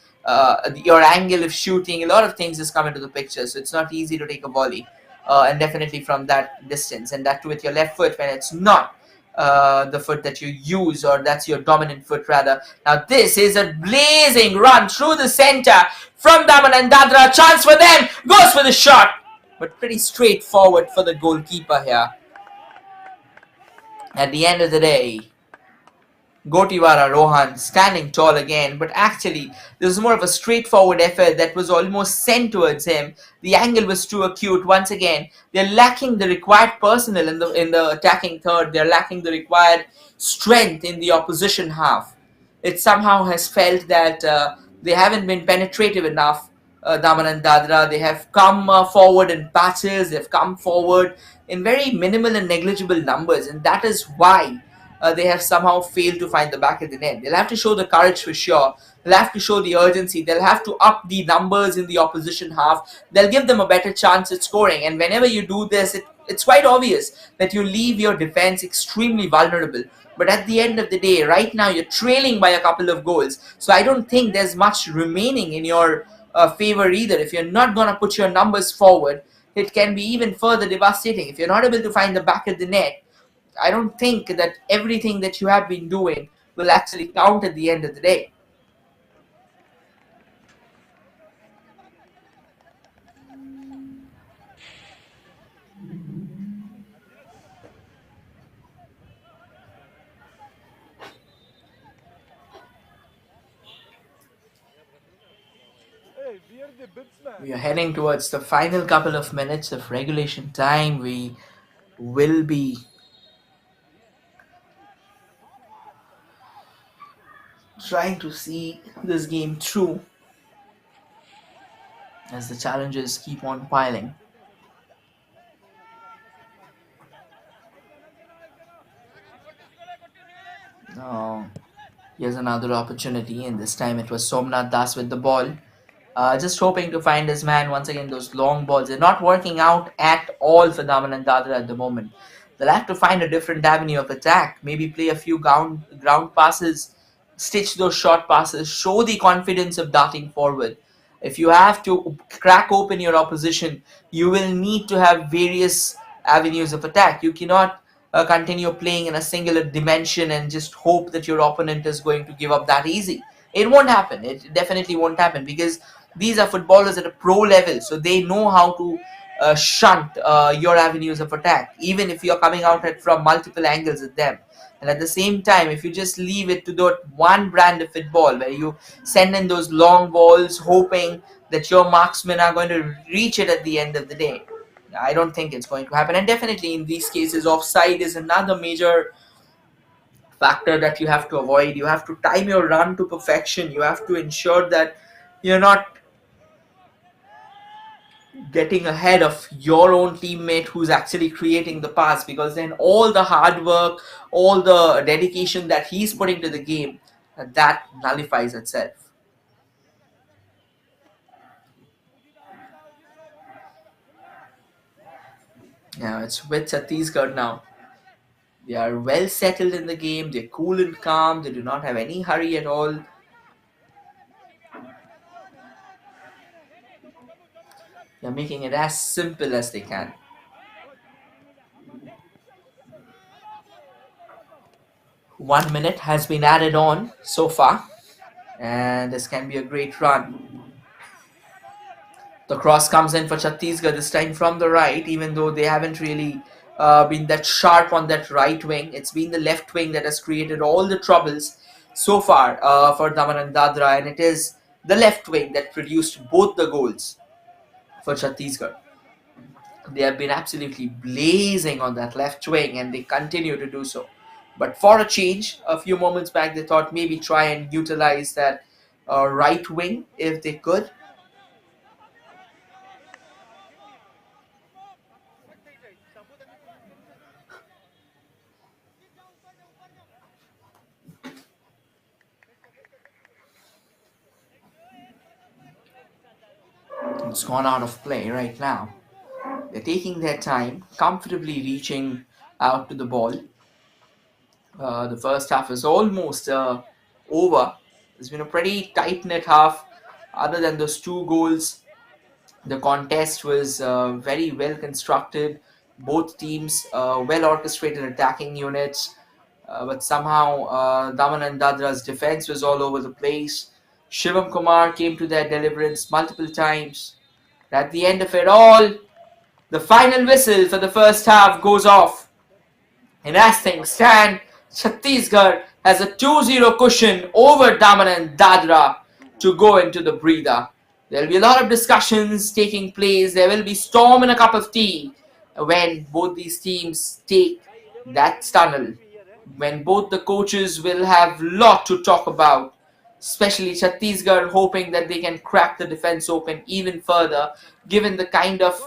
your angle of shooting. A lot of things just come into the picture, so it's not easy to take a volley, and definitely from that distance, and that too with your left foot when it's not the foot that you use, or that's your dominant foot rather. Now this is a blazing run through the center from Daman and Dadra. Chance for them, goes for the shot, but pretty straightforward for the goalkeeper here. At the end of the day, Gotiwara Rohan standing tall again, but actually this was more of a straightforward effort that was almost sent towards him. The angle was too acute. Once again, they're lacking the required personnel in the attacking third. They're lacking the required strength in the opposition half. It somehow has felt that they haven't been penetrative enough. Daman and Dadra, they have come forward in patches. They've come forward in very minimal and negligible numbers, and that is why they have somehow failed to find the back of the net. They'll have to show the courage for sure. They'll have to show the urgency. They'll have to up the numbers in the opposition half. They'll give them a better chance at scoring. And whenever you do this, it's quite obvious that you leave your defense extremely vulnerable. But at the end of the day, right now you're trailing by a couple of goals. So I don't think there's much remaining in your favor either. If you're not going to put your numbers forward, it can be even further devastating. If you're not able to find the back of the net, I don't think that everything that you have been doing will actually count at the end of the day. We are heading towards the final couple of minutes of regulation time. We will be trying to see this game through as the challenges keep on piling. Now, here's another opportunity, and this time it was Somnath Das with the ball. Just hoping to find his man. Once again, those long balls are not working out at all for Daman and Dadra at the moment. They'll have to find a different avenue of attack. Maybe play a few ground passes, stitch those short passes, show the confidence of darting forward. If you have to crack open your opposition, you will need to have various avenues of attack. You cannot continue playing in a singular dimension and just hope that your opponent is going to give up that easy. It won't happen. It definitely won't happen because these are footballers at a pro level, so they know how to shunt your avenues of attack, even if you're coming out from multiple angles at them. And at the same time, if you just leave it to that one brand of football where you send in those long balls, hoping that your marksmen are going to reach it at the end of the day, I don't think it's going to happen. And definitely in these cases, offside is another major factor that you have to avoid. You have to time your run to perfection. You have to ensure that you're not getting ahead of your own teammate who's actually creating the pass, because then all the hard work, all the dedication that he's putting to the game, that nullifies itself. Now it's with Chhattisgarh now. They are well settled in the game, they're cool and calm, they do not have any hurry at all. They're making it as simple as they can. 1 minute has been added on so far, and this can be a great run. The cross comes in for Chhattisgarh, this time from the right, even though they haven't really been that sharp on that right wing. It's been the left wing that has created all the troubles so far for Daman and Dadra, and it is the left wing that produced both the goals for Chhattisgarh. They have been absolutely blazing on that left wing, and they continue to do so. But for a change, a few moments back, they thought maybe try and utilize that right wing if they could. It's gone out of play right now. They're taking their time, comfortably reaching out to the ball. The first half is almost over. It's been a pretty tight knit half. Other than those two goals, the contest was very well constructed. Both teams well orchestrated attacking units, but somehow Daman and Dadra's defense was all over the place. Shivam Kumar came to their deliverance multiple times. At the end of it all, the final whistle for the first half goes off. And as things stand, Chhattisgarh has a 2-0 cushion over Daman and Dadra to go into the breather. There will be a lot of discussions taking place. There will be storm and a cup of tea when both these teams take that tunnel. When both the coaches will have a lot to talk about, especially Chhattisgarh hoping that they can crack the defense open even further, given the kind of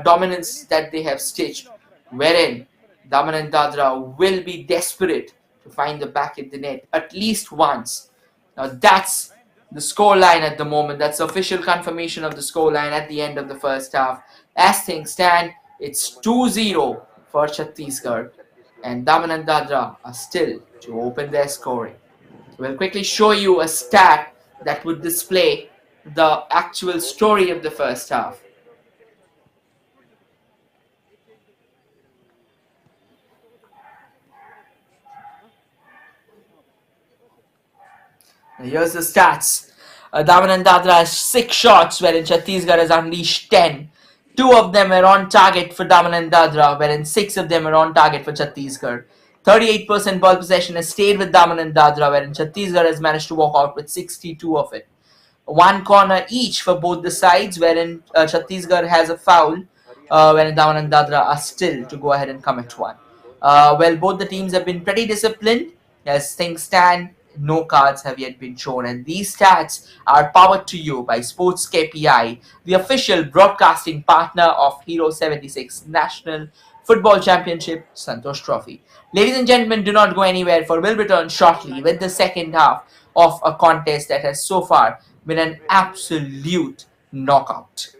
dominance that they have stitched, wherein Daman and Dadra will be desperate to find the back of the net at least once. Now that's the scoreline at the moment. That's official confirmation of the scoreline at the end of the first half. As things stand, it's 2-0 for Chhattisgarh, and Daman and Dadra are still to open their scoring. We'll quickly show you a stat that would display the actual story of the first half. Here's the stats. Daman and Dadra has 6 shots, wherein Chhattisgarh has unleashed 10. 2 of them are on target for Daman and Dadra, wherein 6 of them are on target for Chhattisgarh. 38% ball possession has stayed with Daman and Dadra, wherein Chhattisgarh has managed to walk out with 62 of it. One corner each for both the sides, wherein Chhattisgarh has a foul, wherein Daman and Dadra are still to go ahead and commit one. Well, both the teams have been pretty disciplined. As things stand, no cards have yet been shown, and these stats are powered to you by SportsKPI, the official broadcasting partner of Hero 76 National Football Championship Santosh Trophy. Ladies and gentlemen, do not go anywhere, for we'll return shortly with the second half of a contest that has so far been an absolute knockout.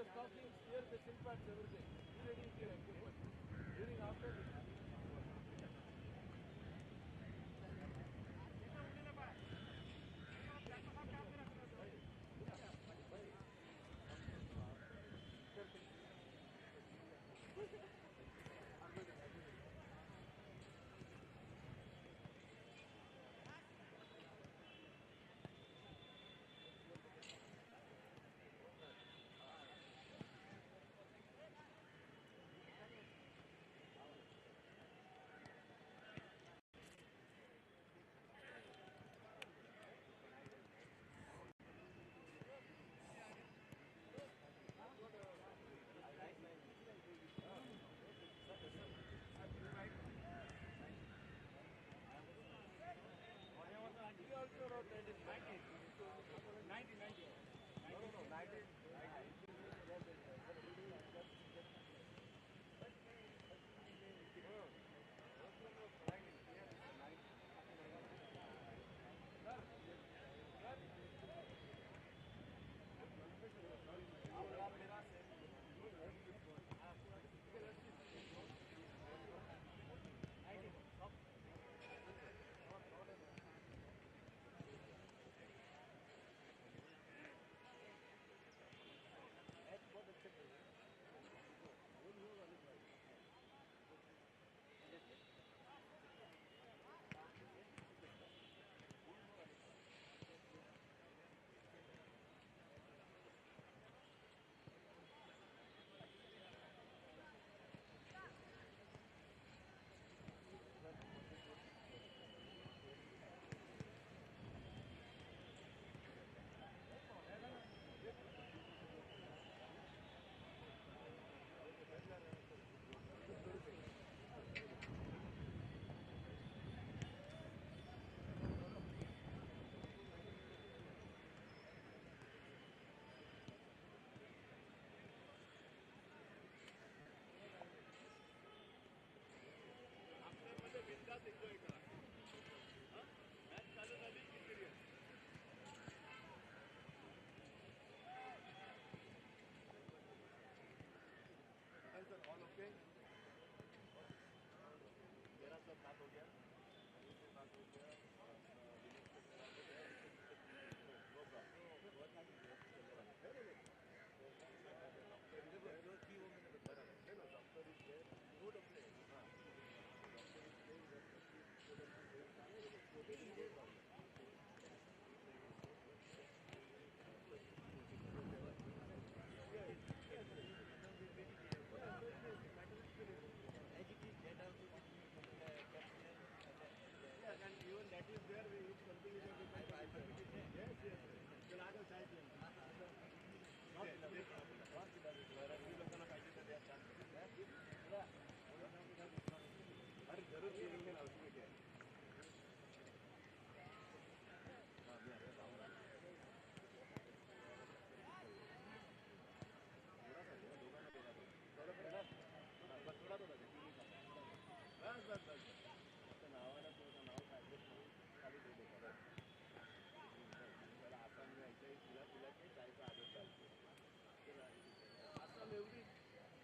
the stockings, here the silk pads, everything. Be ready with your equipment. During after the we also wrote that in 90. 90, 90. No, no, no, 90.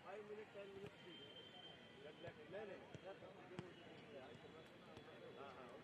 5 minutes, 10 minutes, please. नहीं नहीं हाँ हाँ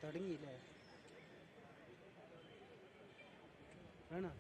തുടങ്ങിയില്ലേ വേണോ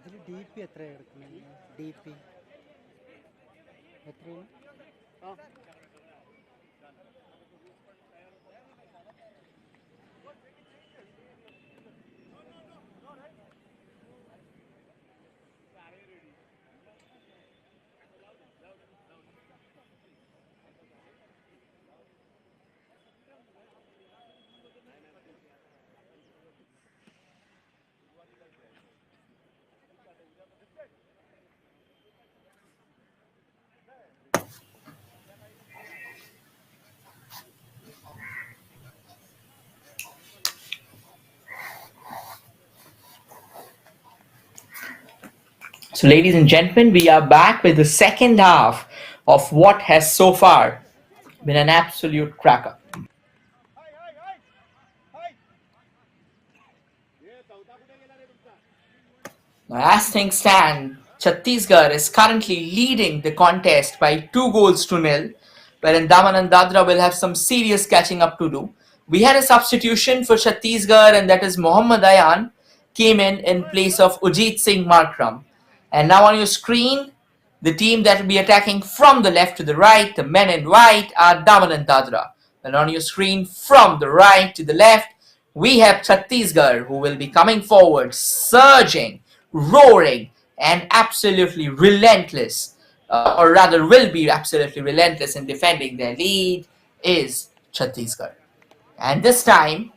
ഇതിൽ D P എത്രയാണ് എടുക്കുന്നത് D P എത്രയാണ് So, ladies and gentlemen, we are back with the second half of what has so far been an absolute cracker. Now, as things stand, Chhattisgarh is currently leading the contest by 2 goals to nil, wherein Daman and Dadara will have some serious catching up to do. We had a substitution for Chhattisgarh, and that is Mohammad Ayan came in place of Ujit Singh Markram. And now on your screen, the team that will be attacking from the left to the right, the men in white, are Daman and Dadra. And on your screen, from the right to the left, we have Chhattisgarh, who will be coming forward, surging, roaring, and absolutely relentless, or rather, will be absolutely relentless in defending their lead, is Chhattisgarh. And this time,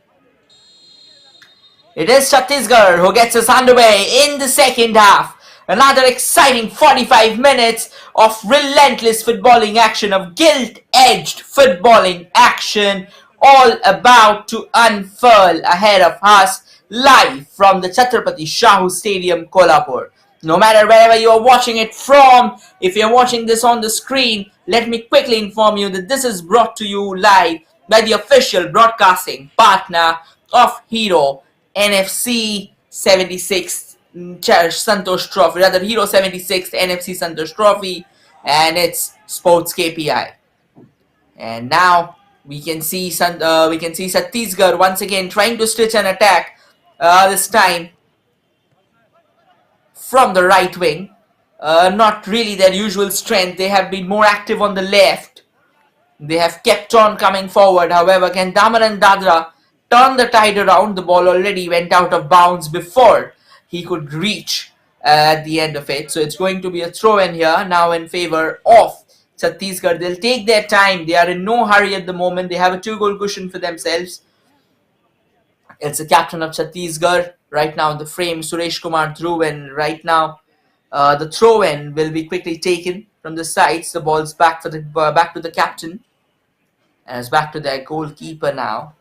it is Chhattisgarh who gets us underway in the second half. Another exciting 45 minutes of relentless footballing action, of gilt-edged footballing action, all about to unfurl ahead of us live from the Chhatrapati Shahu Stadium, Kolhapur. No matter wherever you are watching it from, if you're watching this on the screen, let me quickly inform you that this is brought to you live by the official broadcasting partner of Hero NFC 76 Santosh Trophy, rather Hero 76 NFC Santosh Trophy, and it's SportsKPI. And now we can see Chhattisgarh once again trying to stitch an attack. This time from the right wing. Not really their usual strength. They have been more active on the left. They have kept on coming forward. However, can Daman and Dadra turn the tide around? The ball already went out of bounds before he could reach at the end of it. So it's going to be a throw in here now in favor of Chhattisgarh. They'll take their time. They are in no hurry at the moment. They have a 2-goal cushion for themselves. It's the captain of Chhattisgarh right now in the frame, Suresh Kumar Dhruv, and right now the throw-in will be quickly taken from the sides. The ball's back for the back to the captain, and it's back to their goalkeeper now,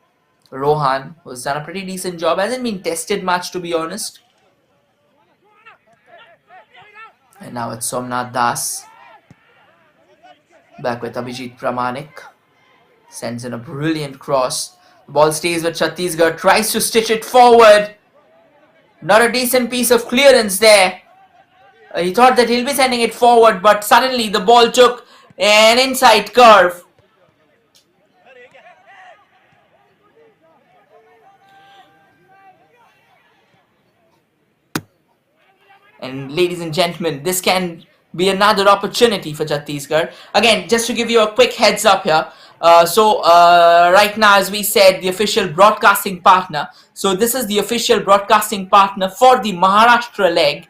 Rohan, who's done a pretty decent job. Hasn't been tested much, to be honest. And now it's Somnath Das. Back with Abhijit Pramanik. Sends in a brilliant cross. The ball stays with Chhattisgarh. Tries to stitch it forward. Not a decent piece of clearance there. He thought that he'll be sending it forward, but suddenly the ball took an inside curve. And ladies and gentlemen, this can be another opportunity for Chhattisgarh. Again, just to give you a quick heads up here. Right now, as we said, the official broadcasting partner. So this is the official broadcasting partner for the Maharashtra leg,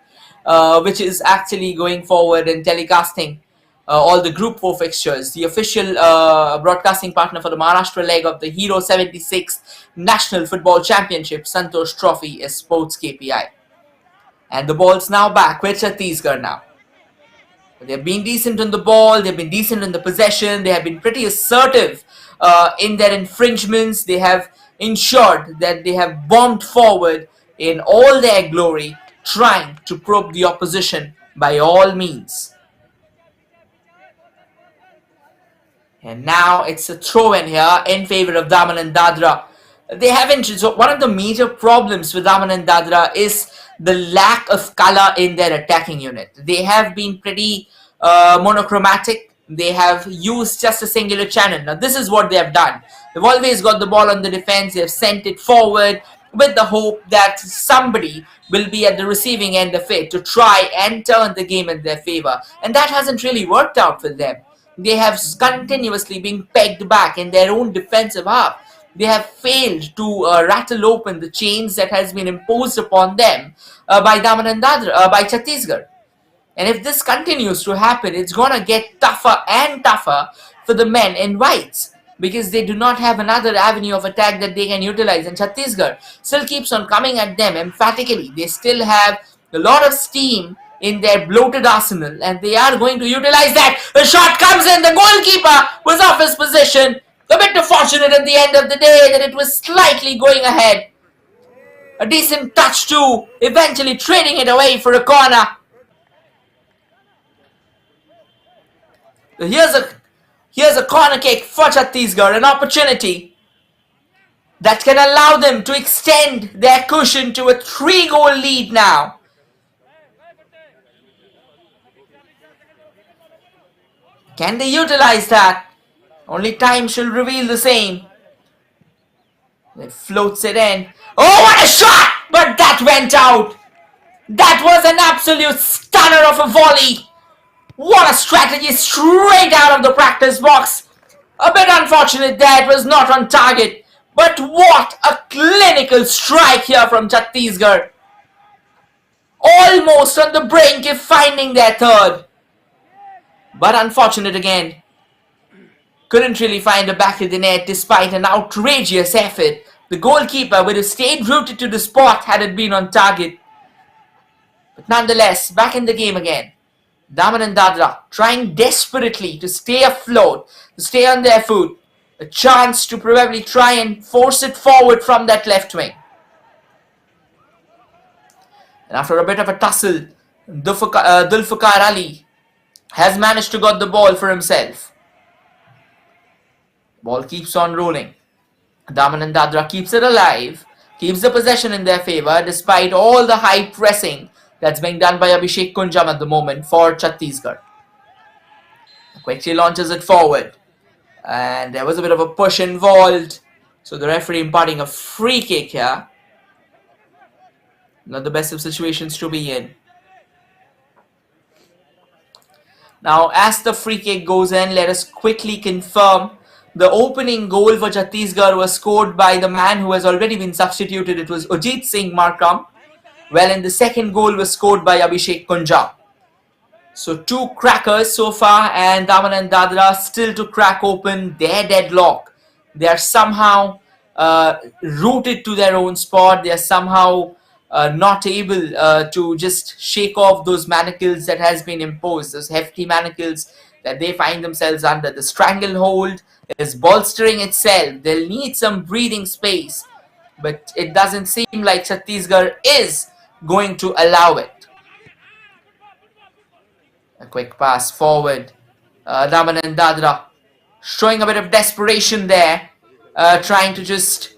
which is actually going forward and telecasting all the Group 4 fixtures. The official broadcasting partner for the Maharashtra leg of the Hero 76 National Football Championship Santosh Trophy is SportsKPI. And the ball's now back with Chhattisgarh now. They've been decent on the ball. They've been decent in the possession. They have been pretty assertive in their infringements. They have ensured that they have bombed forward in all their glory, trying to probe the opposition by all means. And now it's a throw in here in favor of Daman and Dadra. They haven't. So one of the major problems with Daman and Dadra is the lack of color in their attacking unit. They have been pretty monochromatic. They have used just a singular channel. Now this is what they have done. They've always got the ball on the defense. They have sent it forward with the hope that somebody will be at the receiving end of it to try and turn the game in their favor. And that hasn't really worked out for them. They have continuously been pegged back in their own defensive half. They have failed to rattle open the chains that has been imposed upon them by Daman and Dadra, by Chhattisgarh. And if this continues to happen, it's gonna get tougher and tougher for the men in whites, because they do not have another avenue of attack that they can utilize. And Chhattisgarh still keeps on coming at them emphatically. They still have a lot of steam in their bloated arsenal, and they are going to utilize that. The shot comes in. The goalkeeper was off his position. A bit fortunate at the end of the day that it was slightly going ahead. A decent touch too, eventually trading it away for a corner. Here's a corner kick for Chhattisgarh, an opportunity that can allow them to extend their cushion to a 3-goal lead now. Can they utilize that? Only time shall reveal the same. It floats it in. Oh, what a shot! But that went out. That was an absolute stunner of a volley. What a strategy straight out of the practice box. A bit unfortunate there, it was not on target. But what a clinical strike here from Chhattisgarh. Almost on the brink of finding their third. But unfortunate again. Couldn't really find the back of the net despite an outrageous effort. The goalkeeper would have stayed rooted to the spot had it been on target. But nonetheless, back in the game again. Daman and Dadra trying desperately to stay afloat, to stay on their foot. A chance to probably try and force it forward from that left wing. And after a bit of a tussle, Dulfikar Ali has managed to get the ball for himself. Ball keeps on rolling. Daman and Dadra keeps it alive, keeps the possession in their favor despite all the high pressing that's being done by Abhishek Kunjam at the moment for Chhattisgarh. Quickly launches it forward. And there was a bit of a push involved. So the referee imparting a free kick here. Not the best of situations to be in. Now, as the free kick goes in, let us quickly confirm the opening goal for Chhattisgarh was scored by the man who has already been substituted. It was Ujit Singh Markam. Well, and the second goal was scored by Abhishek Kunja. So two crackers so far, and Daman and Dadra still to crack open their deadlock. They are somehow rooted to their own spot. They are somehow not able to just shake off those manacles that has been imposed, those hefty manacles that they find themselves under. The stranglehold is bolstering itself. They'll need some breathing space, but it doesn't seem like Chhattisgarh is going to allow it. A quick pass forward. Daman and Dadra showing a bit of desperation there, trying to just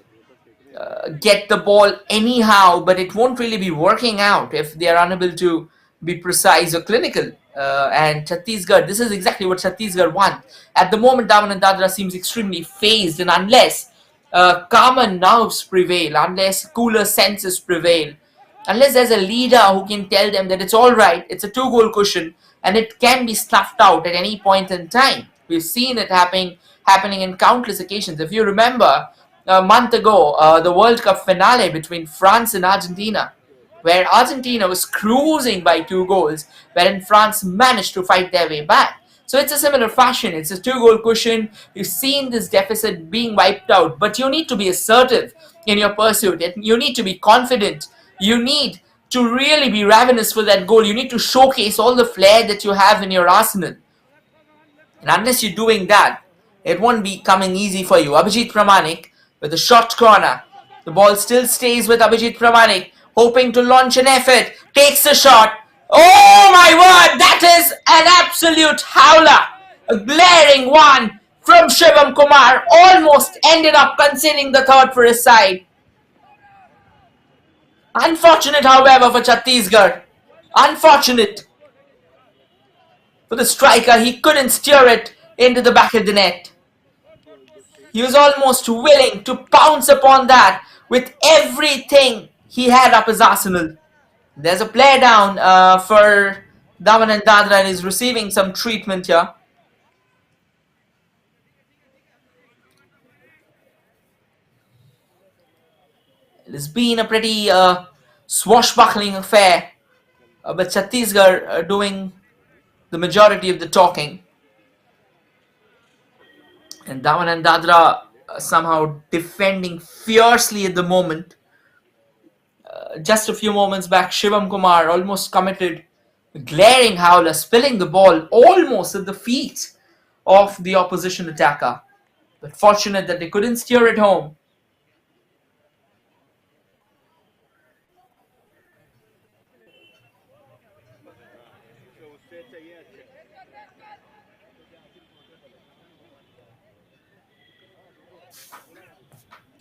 get the ball anyhow, but it won't really be working out if they are unable to be precise or clinical. And Chhattisgarh, this is exactly what Chhattisgarh want. At the moment, Daman and Dadra seems extremely phased, and unless calmer nerves prevail, unless cooler senses prevail, unless there's a leader who can tell them that it's all right, it's a two-goal cushion, and it can be snuffed out at any point in time. We've seen it happening in countless occasions. If you remember, a month ago, the World Cup finale between France and Argentina, where Argentina was cruising by 2 goals, wherein France managed to fight their way back. So it's a similar fashion. It's a two-goal cushion. You've seen this deficit being wiped out, but you need to be assertive in your pursuit. You need to be confident. You need to really be ravenous for that goal. You need to showcase all the flair that you have in your arsenal. And unless you're doing that, it won't be coming easy for you. Abhijit Pramanik with a short corner. The ball still stays with Abhijit Pramanik, hoping to launch an effort. Takes a shot. Oh my word! That is an absolute howler. A glaring one from Shivam Kumar. Almost ended up conceding the third for his side. Unfortunate, however, for Chhattisgarh. Unfortunate for the striker. He couldn't steer it into the back of the net. He was almost willing to pounce upon that with everything he had up his arsenal. There's a player down for Daman and Dadra, and he's receiving some treatment here. It has been a pretty swashbuckling affair, but Chhattisgarh doing the majority of the talking. And Daman and Dadra somehow defending fiercely at the moment. Just a few moments back, Shivam Kumar almost committed a glaring howler, spilling the ball almost at the feet of the opposition attacker. But fortunate that they couldn't steer it home.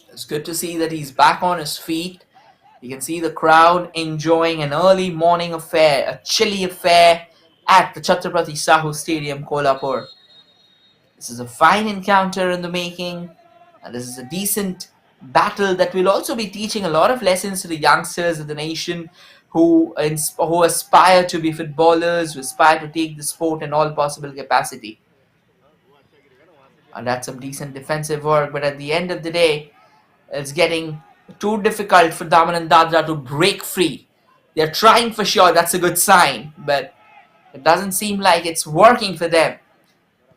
It's good to see that he's back on his feet. You can see the crowd enjoying an early morning affair, a chilly affair at the Chhatrapati Sahu Stadium, Kolhapur. This is a fine encounter in the making, and this is a decent battle that will also be teaching a lot of lessons to the youngsters of the nation who aspire to be footballers, who aspire to take the sport in all possible capacity. And that's some decent defensive work, but at the end of the day, it's getting too difficult for Daman and Dadra to break free. They're trying for sure, that's a good sign, but it doesn't seem like it's working for them.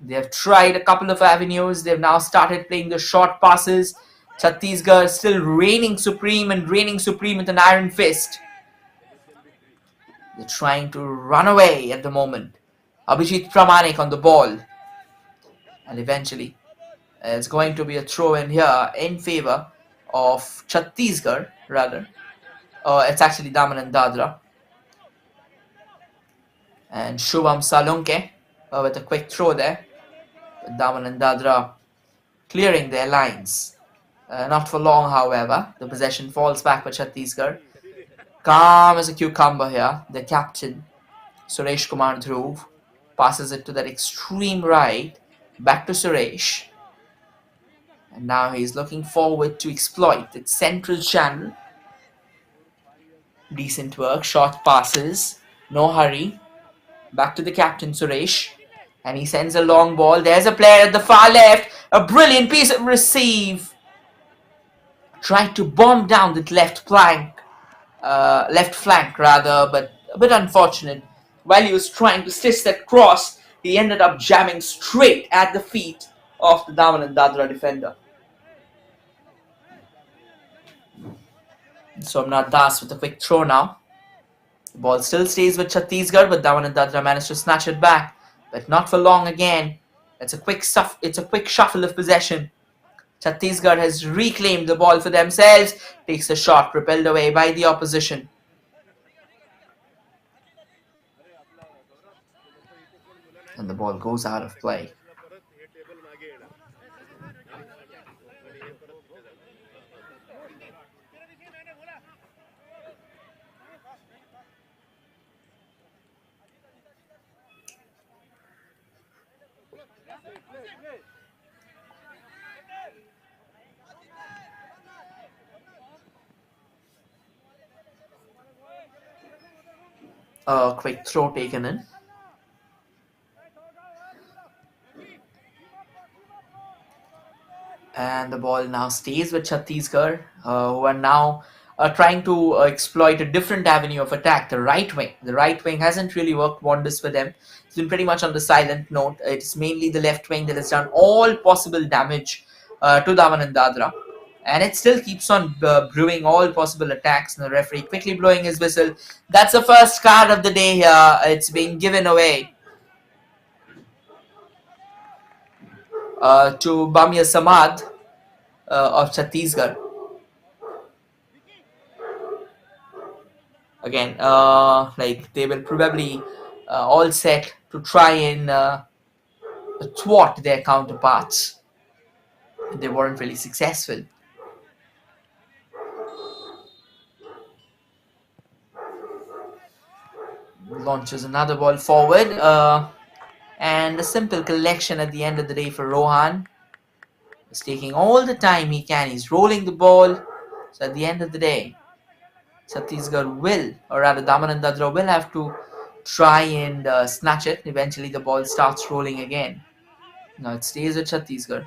They've tried a couple of avenues. They've now started playing the short passes. Chhattisgarh still reigning supreme and reigning supreme with an iron fist. They're trying to run away at the moment. Abhijit Pramanik on the ball. And eventually, it's going to be a throw in here in favor of Chhattisgarh, rather. It's actually Daman and Dadra. And Shubham Salunke with a quick throw there. Daman and Dadra clearing their lines. Not for long, however. The possession falls back for Chhattisgarh. Calm as a cucumber here. The captain, Suresh Kumar Dhruv, passes it to that extreme right. Back to Suresh. And now he's looking forward to exploit its central channel. Decent work. Short passes. No hurry. Back to the captain, Suresh. And he sends a long ball. There's a player at the far left. A brilliant piece of receive. Tried to bomb down the left flank rather, but a bit unfortunate. While he was trying to stitch that cross, he ended up jamming straight at the feet of the Daman and Dadra defender. Somnath Das with a quick throw now. The ball still stays with Chhattisgarh, but Daman and Dadra managed to snatch it back, but not for long again. It's a quick shuffle of possession. Chhattisgarh has reclaimed the ball for themselves, takes a shot repelled away by the opposition. And the ball goes out of play. A quick throw taken in. And the ball now stays with Chhattisgarh, who are now trying to exploit a different avenue of attack, the right wing. The right wing hasn't really worked wonders for them. It's been pretty much on the silent note. It's mainly the left wing that has done all possible damage to Daman and Dadra. And it still keeps on brewing all possible attacks. And the referee quickly blowing his whistle. That's the first card of the day here. It's being given away to Bamia Samad of Chhattisgarh. Again, like they will probably all set to try and thwart their counterparts. They weren't really successful. Launches another ball forward, and a simple collection at the end of the day for Rohan. He's taking all the time he can. He's rolling the ball. So at the end of the day, Chhattisgarh will, or rather Daman and Dadra will have to try and snatch it. Eventually the ball starts rolling again. Now it stays with Chhattisgarh.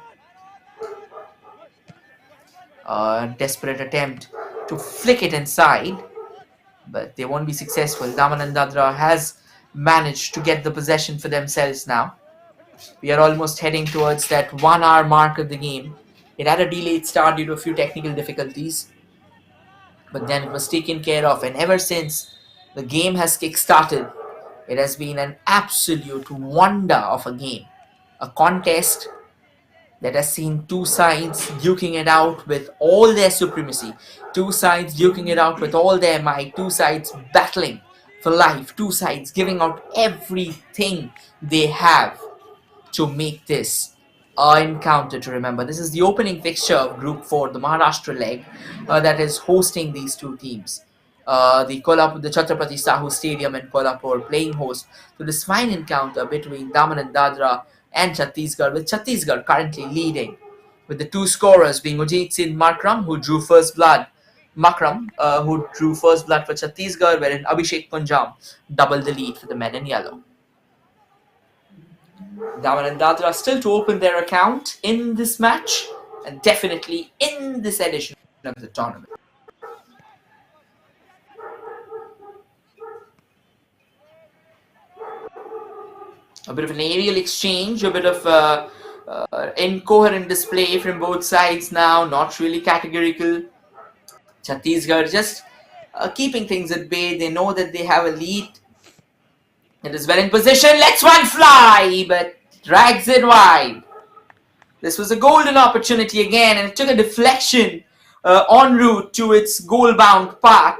A desperate attempt to flick it inside, but they won't be successful. Daman and Dadra has managed to get the possession for themselves now. We are almost heading towards that 1 hour mark of the game. It had a delayed start due to a few technical difficulties, but then it was taken care of, and ever since the game has kick-started, it has been an absolute wonder of a game. A contest that has seen two sides duking it out with all their supremacy, two sides duking it out with all their might, two sides battling for life, two sides giving out everything they have to make this encounter to remember. This is the opening fixture of Group 4, the Maharashtra leg, that is hosting these two teams. The Chhatrapati Sahu Stadium in Kolhapur playing host to this fine encounter between Daman and Dadra and Chhattisgarh, with Chhattisgarh currently leading, with the two scorers being Ujit Singh Makram, who drew first blood. Who drew first blood for Chhattisgarh, wherein Abhishek Punjam doubled the lead for the men in yellow. Daman and Dadra still to open their account in this match and definitely in this edition of the tournament. A bit of an aerial exchange, a bit of incoherent display from both sides now, not really categorical. Chhattisgarh just keeping things at bay. They know that they have a lead. It is well in position, lets one fly, but drags it wide. This was a golden opportunity again, and it took a deflection en route to its goal-bound path.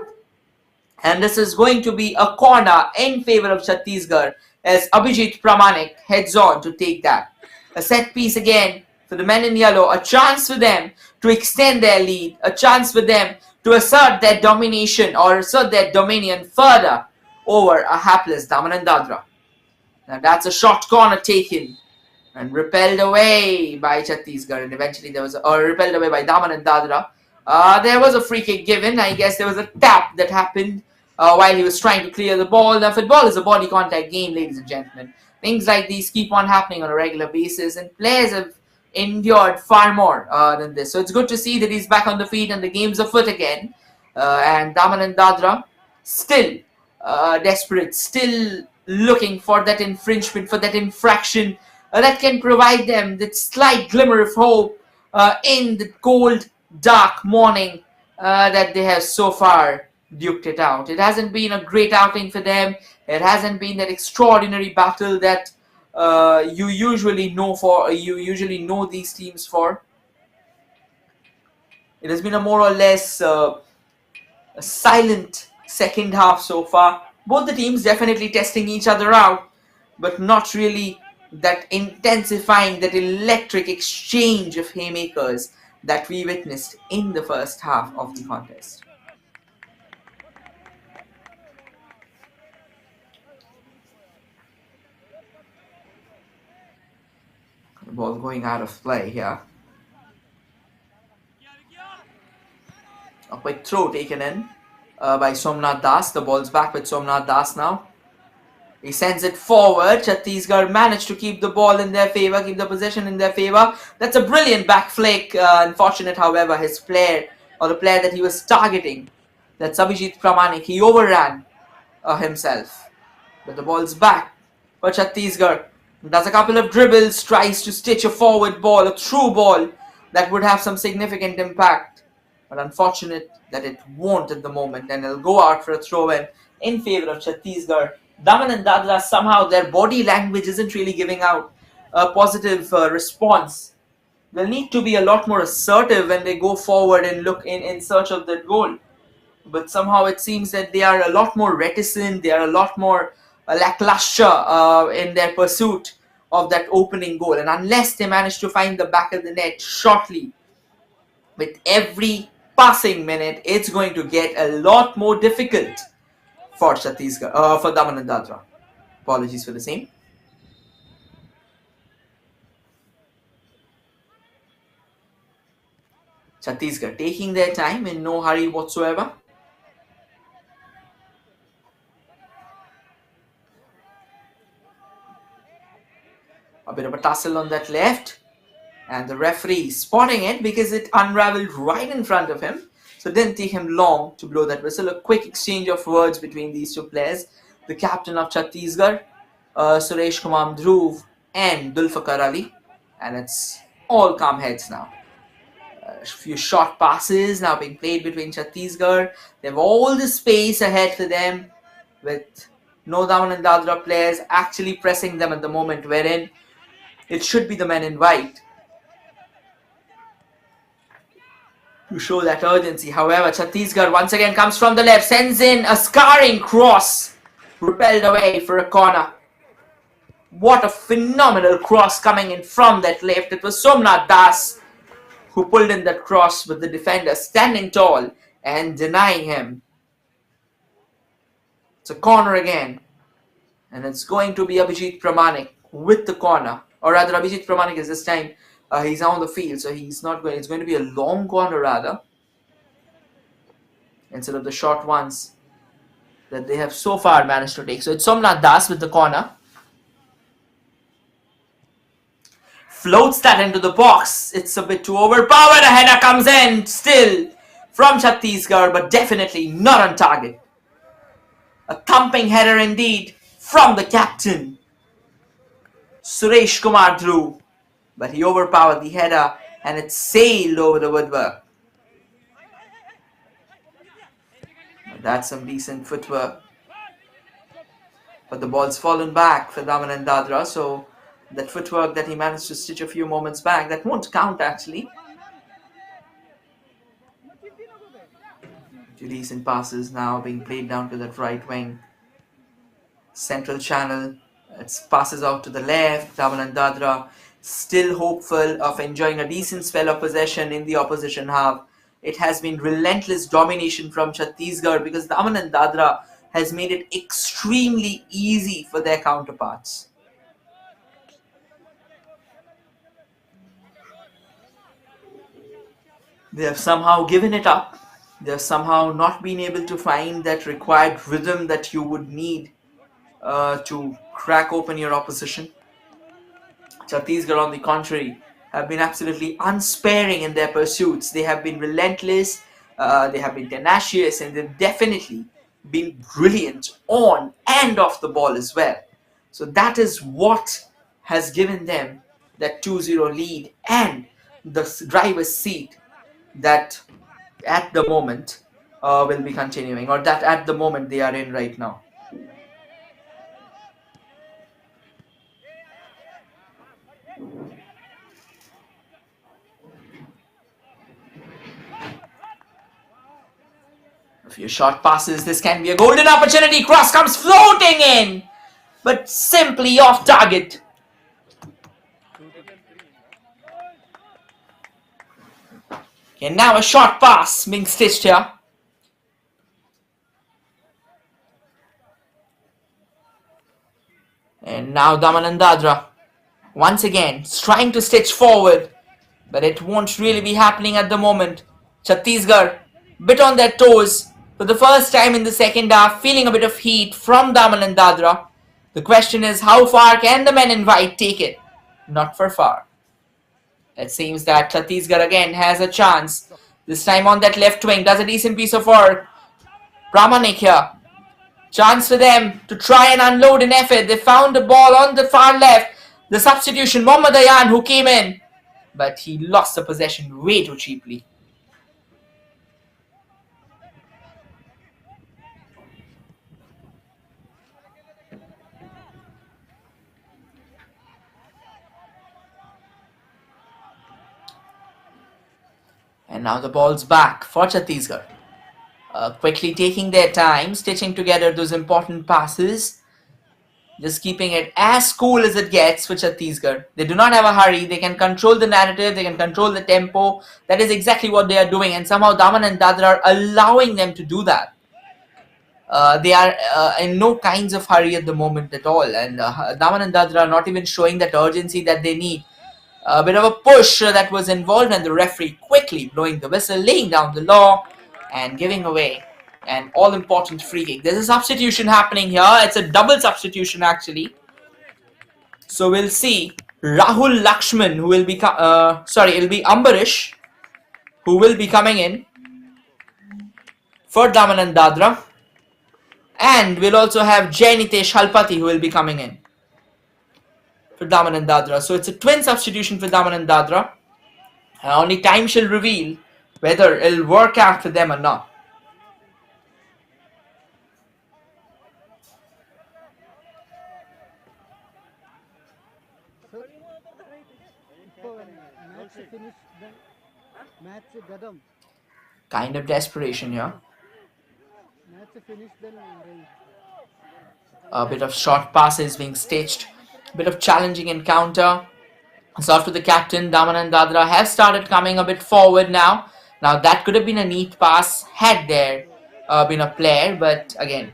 And this is going to be a corner in favor of Chhattisgarh as Abhijit Pramanik heads on to take that. A set piece again for the men in yellow, a chance for them to extend their lead, a chance for them to assert their domination or assert their dominion further over a hapless Daman and Dadra. Now that's a short corner taken and repelled away by Chhattisgarh, and eventually there was repelled away by Daman and Dadra. There was a free kick given. I guess there was a tap that happened while he was trying to clear the ball. Now, football is a body contact game, ladies and gentlemen. Things like these keep on happening on a regular basis, and players have endured far more than this. So it's good to see that he's back on the feet and the game's afoot again. And Daman and Dadra still desperate, still looking for that infringement, for that infraction that can provide them that slight glimmer of hope in the cold, dark morning that they have so far duked it out. It hasn't been a great outing for them. It hasn't been that extraordinary battle that you usually know these teams for. It has been a more or less a silent second half so far. Both the teams definitely testing each other out, but not really that intensifying, that electric exchange of haymakers that we witnessed in the first half of the contest. The ball going out of play here. A quick throw taken in by Somnath Das. The ball's back with Somnath Das now. He sends it forward. Chhattisgarh managed to keep the ball in their favour, keep the possession in their favour. That's a brilliant back flick. Unfortunate, however, his player, or the player that he was targeting, that's Abhijit Pramanik, he overran himself. But the ball's back for Chhattisgarh. Does a couple of dribbles, tries to stitch a forward ball, a through ball that would have some significant impact. But unfortunate that it won't at the moment, and it'll go out for a throw in favour of Chhattisgarh. Daman and Dadra, somehow their body language isn't really giving out a positive response. They'll need to be a lot more assertive when they go forward and look in search of that goal. But somehow it seems that they are a lot more reticent, they are a lot more lackluster in their pursuit of that opening goal. And unless they manage to find the back of the net shortly, with every passing minute, it's going to get a lot more difficult for Chhattisgarh, for Daman and Dadra. Apologies for the same. Chhattisgarh taking their time in no hurry whatsoever. A bit of a tussle on that left, and the referee spotting it because it unraveled right in front of him. So it didn't take him long to blow that whistle. A quick exchange of words between these two players. The captain of Chhattisgarh, Suresh Kumar Dhruv, and Dulfakar Ali. And it's all calm heads now. A few short passes now being played between Chhattisgarh. They have all the space ahead for them, with no Daman and Dadra players actually pressing them at the moment, wherein it should be the men in white to show that urgency. However, Chhattisgarh once again comes from the left, sends in a scarring cross, repelled away for a corner. What a phenomenal cross coming in from that left. It was Somnath Das who pulled in that cross, with the defender standing tall and denying him. It's a corner again, and it's going to be Abhijit Pramanik with the corner. Or rather, Abhijit Pramanik is this time, he's on the field, so he's not going. It's going to be a long corner rather, instead of the short ones that they have so far managed to take. So it's Somnath Das with the corner. Floats that into the box. It's a bit too overpowered. A header comes in still from Chhattisgarh, but definitely not on target. A thumping header indeed from the captain, Suresh Kumar Dhruv. But he overpowered the header and it sailed over the woodwork. That's some decent footwork. But the ball's fallen back for Daman and Dadra, so that footwork that he managed to stitch a few moments back, that won't count actually. Decent passes now being played down to that right wing. Central channel. It passes out to the left. Daman and Dadra still hopeful of enjoying a decent spell of possession in the opposition half. It has been relentless domination from Chhattisgarh because Daman and Dadra has made it extremely easy for their counterparts. They have somehow given it up. They have somehow not been able to find that required rhythm that you would need to crack open your opposition. Chhattisgarh, on the contrary, have been absolutely unsparing in their pursuits. They have been relentless, they have been tenacious, and they've definitely been brilliant on and off the ball as well. So that is what has given them that 2-0 lead and the driver's seat that at the moment will be continuing, or that at the moment they are in right now. A few short passes. This can be a golden opportunity. Cross comes floating in, but simply off target. And now a short pass being stitched here. And now Daman and Dadra once again trying to stitch forward, but it won't really be happening at the moment. Chhattisgarh bit on their toes for the first time in the second half, feeling a bit of heat from Daman and Dadra. The question is, how far can the men in white take it? Not for far. It seems that Chhattisgarh again has a chance. This time on that left wing, does a decent piece of work. Pramanik here. Chance for them to try and unload an effort. They found the ball on the far left. The substitution, Mohammad Ayan, who came in, but he lost the possession way too cheaply. And now the ball's back for Chhattisgarh. Quickly taking their time, stitching together those important passes. Just keeping it as cool as it gets for Chhattisgarh. They do not have a hurry. They can control the narrative. They can control the tempo. That is exactly what they are doing. And somehow Daman and Dadra are allowing them to do that. They are in no kinds of hurry at the moment at all. And Daman and Dadra are not even showing that urgency that they need. A bit of a push that was involved, and the referee quickly blowing the whistle, laying down the law and giving away an all-important free kick. There's a substitution happening here. It's a double substitution actually. So we'll see Rahul Lakshman, who will be it'll be Ambarish who will be coming in for Daman and Dadra, and we'll also have Jainitesh Halpati who will be coming in for Daman and Dadra. So it's a twin substitution for Daman and Dadra. Only time shall reveal whether it'll work out for them or not. Kind of desperation here. A bit of short passes being stitched. A bit of challenging encounter. It's off to the captain. Daman and Dadra have started coming a bit forward now. Now that could have been a neat pass had there been a player, but again,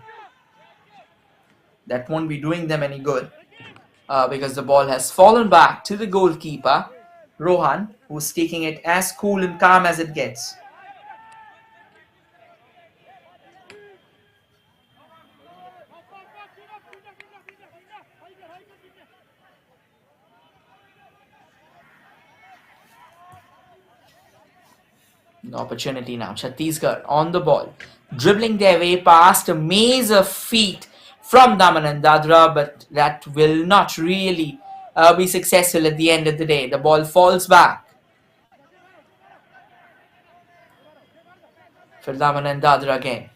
that won't be doing them any good because the ball has fallen back to the goalkeeper, Rohan, who's taking it as cool and calm as it gets. The opportunity now. Chhattisgarh on the ball, dribbling their way past a maze of feet from Daman and Dadra, but that will not really be successful at the end of the day. The ball falls back for Daman and Dadra again.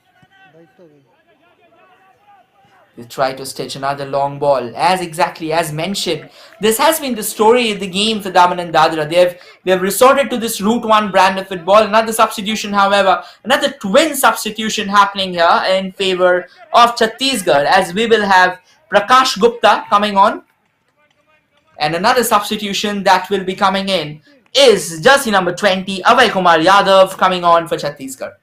They try to stitch another long ball. As exactly as mentioned, this has been the story of the game for Daman and Dadra. They have resorted to this Route 1 brand of football. Another substitution, however, another twin substitution happening here in favor of Chhattisgarh, as we will have Prakash Gupta coming on. And another substitution that will be coming in is jersey number 20, Abhay Kumar Yadav, coming on for Chhattisgarh.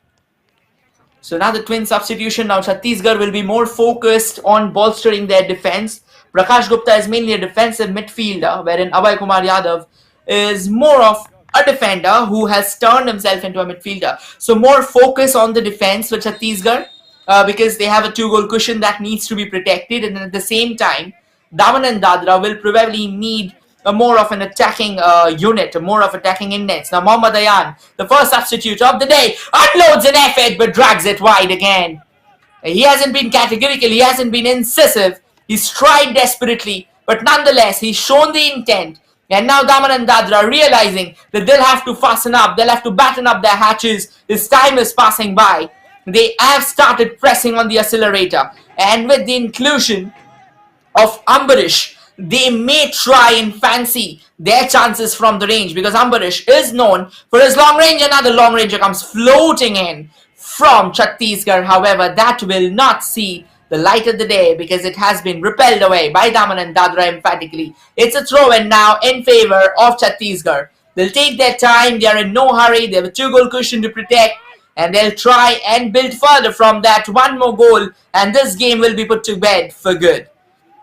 So now the twin substitution. Now Chhattisgarh will be more focused on bolstering their defense. Prakash Gupta is mainly a defensive midfielder, wherein Abhay Kumar Yadav is more of a defender who has turned himself into a midfielder. So more focus on the defense for Chhattisgarh because they have a 2-goal cushion that needs to be protected, and at the same time Daman and Dadra will probably need a more of an attacking unit, a more of attacking index. Now Mohammad Ayan, the first substitute of the day, unloads an effort but drags it wide again. He hasn't been categorical, he hasn't been incisive. He's tried desperately, but nonetheless, he's shown the intent. And now Daman and Dadra are realizing that they'll have to fasten up, they'll have to batten up their hatches. This time is passing by. They have started pressing on the accelerator, and with the inclusion of Ambarish, they may try and fancy their chances from the range, because Ambarish is known for his long range. Another long ranger comes floating in from Chhattisgarh. However, that will not see the light of the day because it has been repelled away by Daman and Dadra emphatically. It's a throw in now in favor of Chhattisgarh. They'll take their time, they are in no hurry, they have a 2 goal cushion to protect, and they'll try and build further from that. One more goal, and this game will be put to bed for good.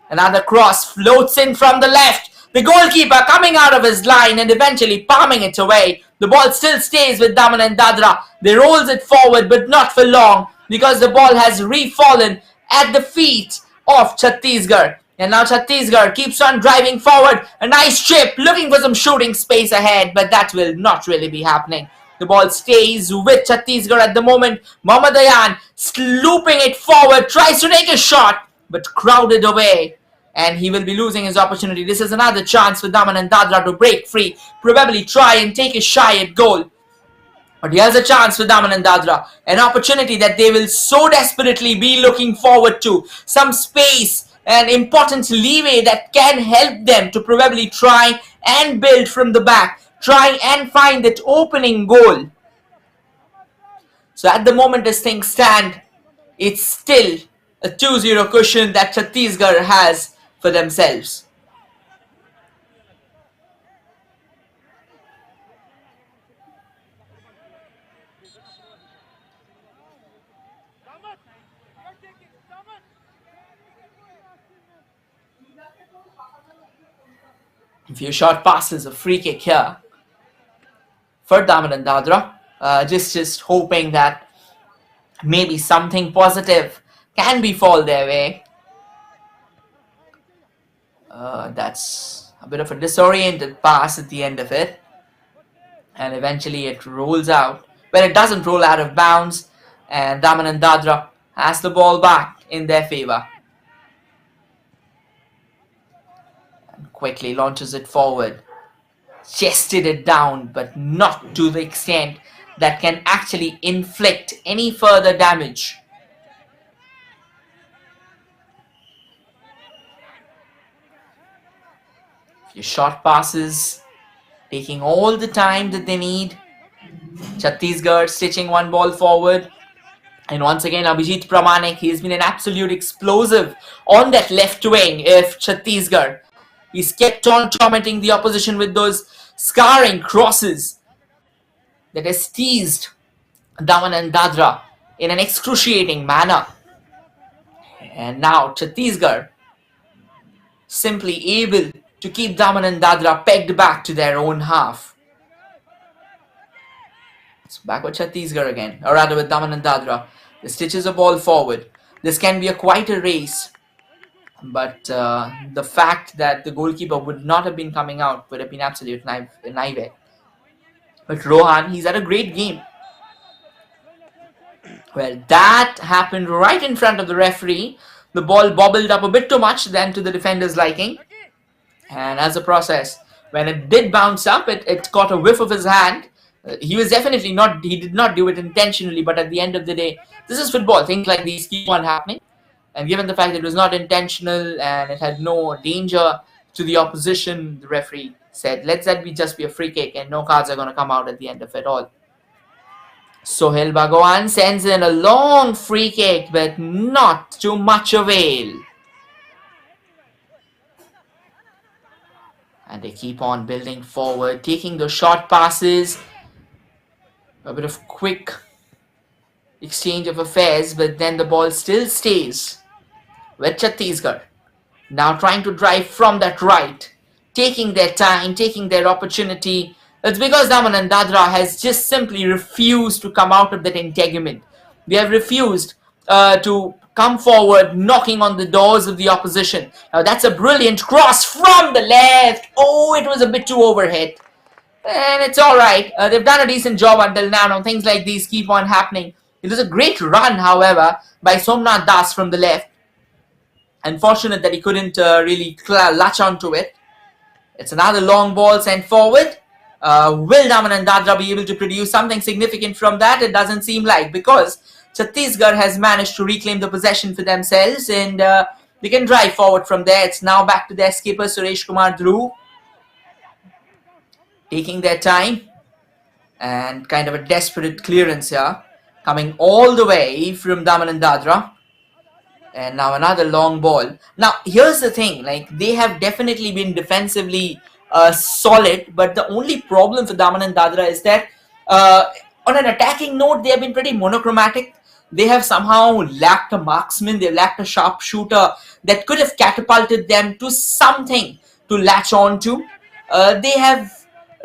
Another cross floats in from the left. The goalkeeper coming out of his line and eventually palming it away. The ball still stays with Daman and Dadra. They rolls it forward, but not for long, because the ball has refallen at the feet of Chhattisgarh. And now Chhattisgarh keeps on driving forward. A nice chip, looking for some shooting space ahead, but that will not really be happening. The ball stays with Chhattisgarh at the moment. Mohammad Ayan looping it forward, tries to take a shot, but crowded away, and he will be losing his opportunity. This is another chance for Daman and Dadra to break free, probably try and take a shy at goal. But here's a chance for Daman and Dadra, an opportunity that they will so desperately be looking forward to. Some space, an important leeway that can help them to probably try and build from the back, try and find that opening goal. So at the moment as things stand, it's still a 2-0 cushion that Chhattisgarh has for themselves. A few short passes, a free kick here for Daman and Dadra. Just hoping that maybe something positive can befall their way. That's a bit of a disoriented pass at the end of it, and eventually it rolls out, but it doesn't roll out of bounds, and Daman and Dadra has the ball back in their favor and quickly launches it forward, chested it down, but not to the extent that can actually inflict any further damage. Few short passes, taking all the time that they need. Chhattisgarh stitching one ball forward. And once again, Abhijit Pramanik, he's been an absolute explosive on that left wing of Chhattisgarh. He's kept on tormenting the opposition with those scarring crosses that has teased Daman and Dadra in an excruciating manner. And now Chhattisgarh simply able to keep Daman and Dadra pegged back to their own half. So back with Chhattisgarh again, or rather with Daman and Dadra. The stitches a ball forward. This can be a quite a race, but the fact that the goalkeeper would not have been coming out would have been absolute naive. But Rohan, he's had a great game. Well, that happened right in front of the referee. The ball bobbled up a bit too much than to the defender's liking. And as a process, when it did bounce up, it caught a whiff of his hand. He did not do it intentionally, but at the end of the day, this is football. Things like these keep on happening. And given the fact that it was not intentional and it had no danger to the opposition, the referee said, let that just be a free kick and no cards are going to come out at the end of it all. Sohail Bhagwan sends in a long free kick, but not to much avail. And they keep on building forward, taking the short passes. A bit of quick exchange of affairs, but then the ball still stays with Chhattisgarh. Now trying to drive from that right, taking their time, taking their opportunity. It's because Daman and Dadra has just simply refused to come out of that integument. They have refused to come forward, knocking on the doors of the opposition. Now that's a brilliant cross from the left. Oh, it was a bit too overhead. And it's alright. They've done a decent job until now. Now things like these keep on happening. It was a great run, however, by Somnath Das from the left. Unfortunate that he couldn't really latch onto it. It's another long ball sent forward. Will Daman and Dadra be able to produce something significant from that? It doesn't seem like, because Chhattisgarh has managed to reclaim the possession for themselves, and they can drive forward from there. It's now back to their skipper Suresh Kumar Dhruv, taking their time, and kind of a desperate clearance here, coming all the way from Daman and Dadra. And now another long ball. Now here's the thing, like, they have definitely been defensively solid, but the only problem for Daman and Dadra is that on an attacking note they have been pretty monochromatic. They have somehow lacked a marksman, they lacked a sharpshooter that could have catapulted them to something to latch on to. They have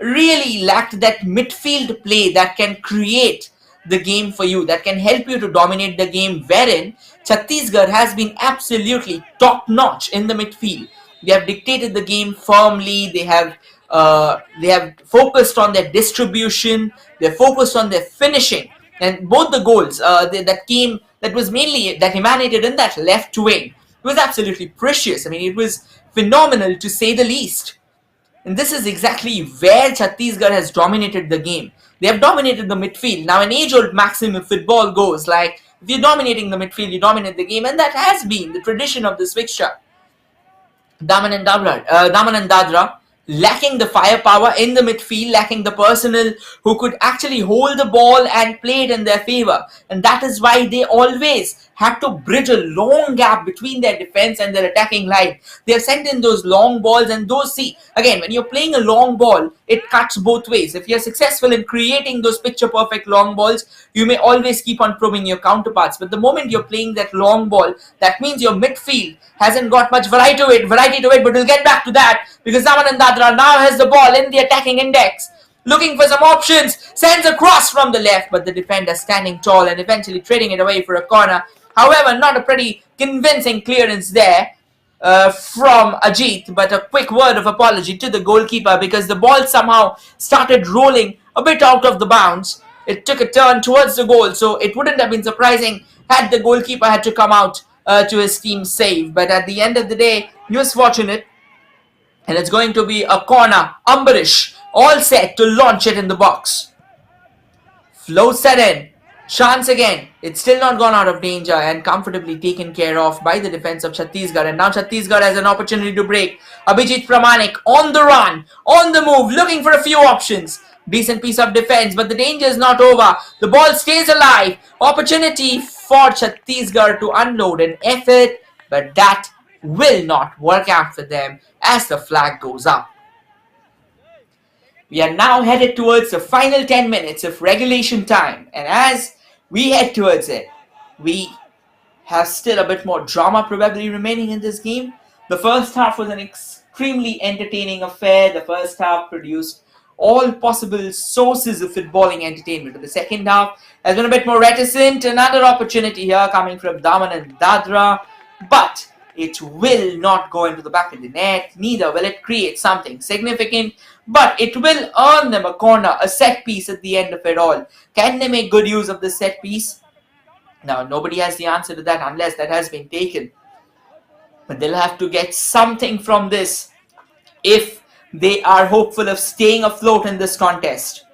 really lacked that midfield play that can create the game for you, that can help you to dominate the game, wherein Chhattisgarh has been absolutely top notch in the midfield. They have dictated the game firmly. They have focused on their distribution. They're focused on their finishing, and both the goals that was mainly that emanated in that left wing was absolutely precious. I mean, it was phenomenal to say the least. And this is exactly where Chhattisgarh has dominated the game. They have dominated the midfield. Now, an age-old maxim in football goes like, if you're dominating the midfield, you dominate the game, and that has been the tradition of this fixture. Daman and Dadra lacking the firepower in the midfield, lacking the personnel who could actually hold the ball and play it in their favor. And that is why they always had to bridge a long gap between their defense and their attacking line. They have sent in those long balls, and those, see, again, when you're playing a long ball, it cuts both ways. If you're successful in creating those picture perfect long balls, you may always keep on probing your counterparts. But the moment you're playing that long ball, that means your midfield hasn't got much variety to it, but we'll get back to that, because Daman and Dadra now has the ball in the attacking index, looking for some options, sends a cross from the left, but the defender standing tall and eventually trading it away for a corner. However, not a pretty convincing clearance there from Ajit, but a quick word of apology to the goalkeeper, because the ball somehow started rolling a bit out of the bounds. It took a turn towards the goal, so it wouldn't have been surprising had the goalkeeper had to come out to his team's save. But at the end of the day, he was fortunate, and it's going to be a corner. Ambarish all set to launch it in the box. Flow set in. Chance again. It's still not gone out of danger and comfortably taken care of by the defense of Chhattisgarh. And now Chhattisgarh has an opportunity to break. Abhijit Pramanik on the run, on the move, looking for a few options. Decent piece of defense, but the danger is not over. The ball stays alive. Opportunity for Chhattisgarh to unload an effort, but that will not work out for them as the flag goes up. We are now headed towards the final 10 minutes of regulation time, and as we head towards it, we have still a bit more drama probably remaining in this game. The first half was an extremely entertaining affair. The first half produced all possible sources of footballing entertainment. But the second half has been a bit more reticent. Another opportunity here coming from Daman and Dadra, but it will not go into the back of the net. Neither will it create something significant, but it will earn them a corner, a set piece at the end of it all. Can they make good use of this set piece? Now, nobody has the answer to that unless that has been taken. But they'll have to get something from this if they are hopeful of staying afloat in this contest.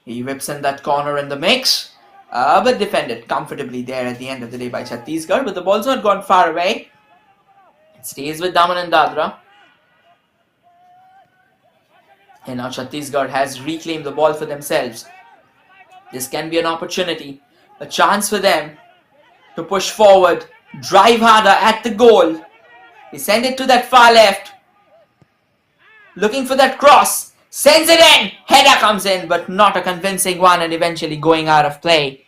He whips in that corner in the mix, but defended comfortably there at the end of the day by Chhattisgarh. But the ball's not gone far away. It stays with Daman and Dadra. And now Chhattisgarh has reclaimed the ball for themselves. This can be an opportunity, a chance for them to push forward, drive harder at the goal. They send it to that far left, looking for that cross, sends it in, header comes in, but not a convincing one, and eventually going out of play.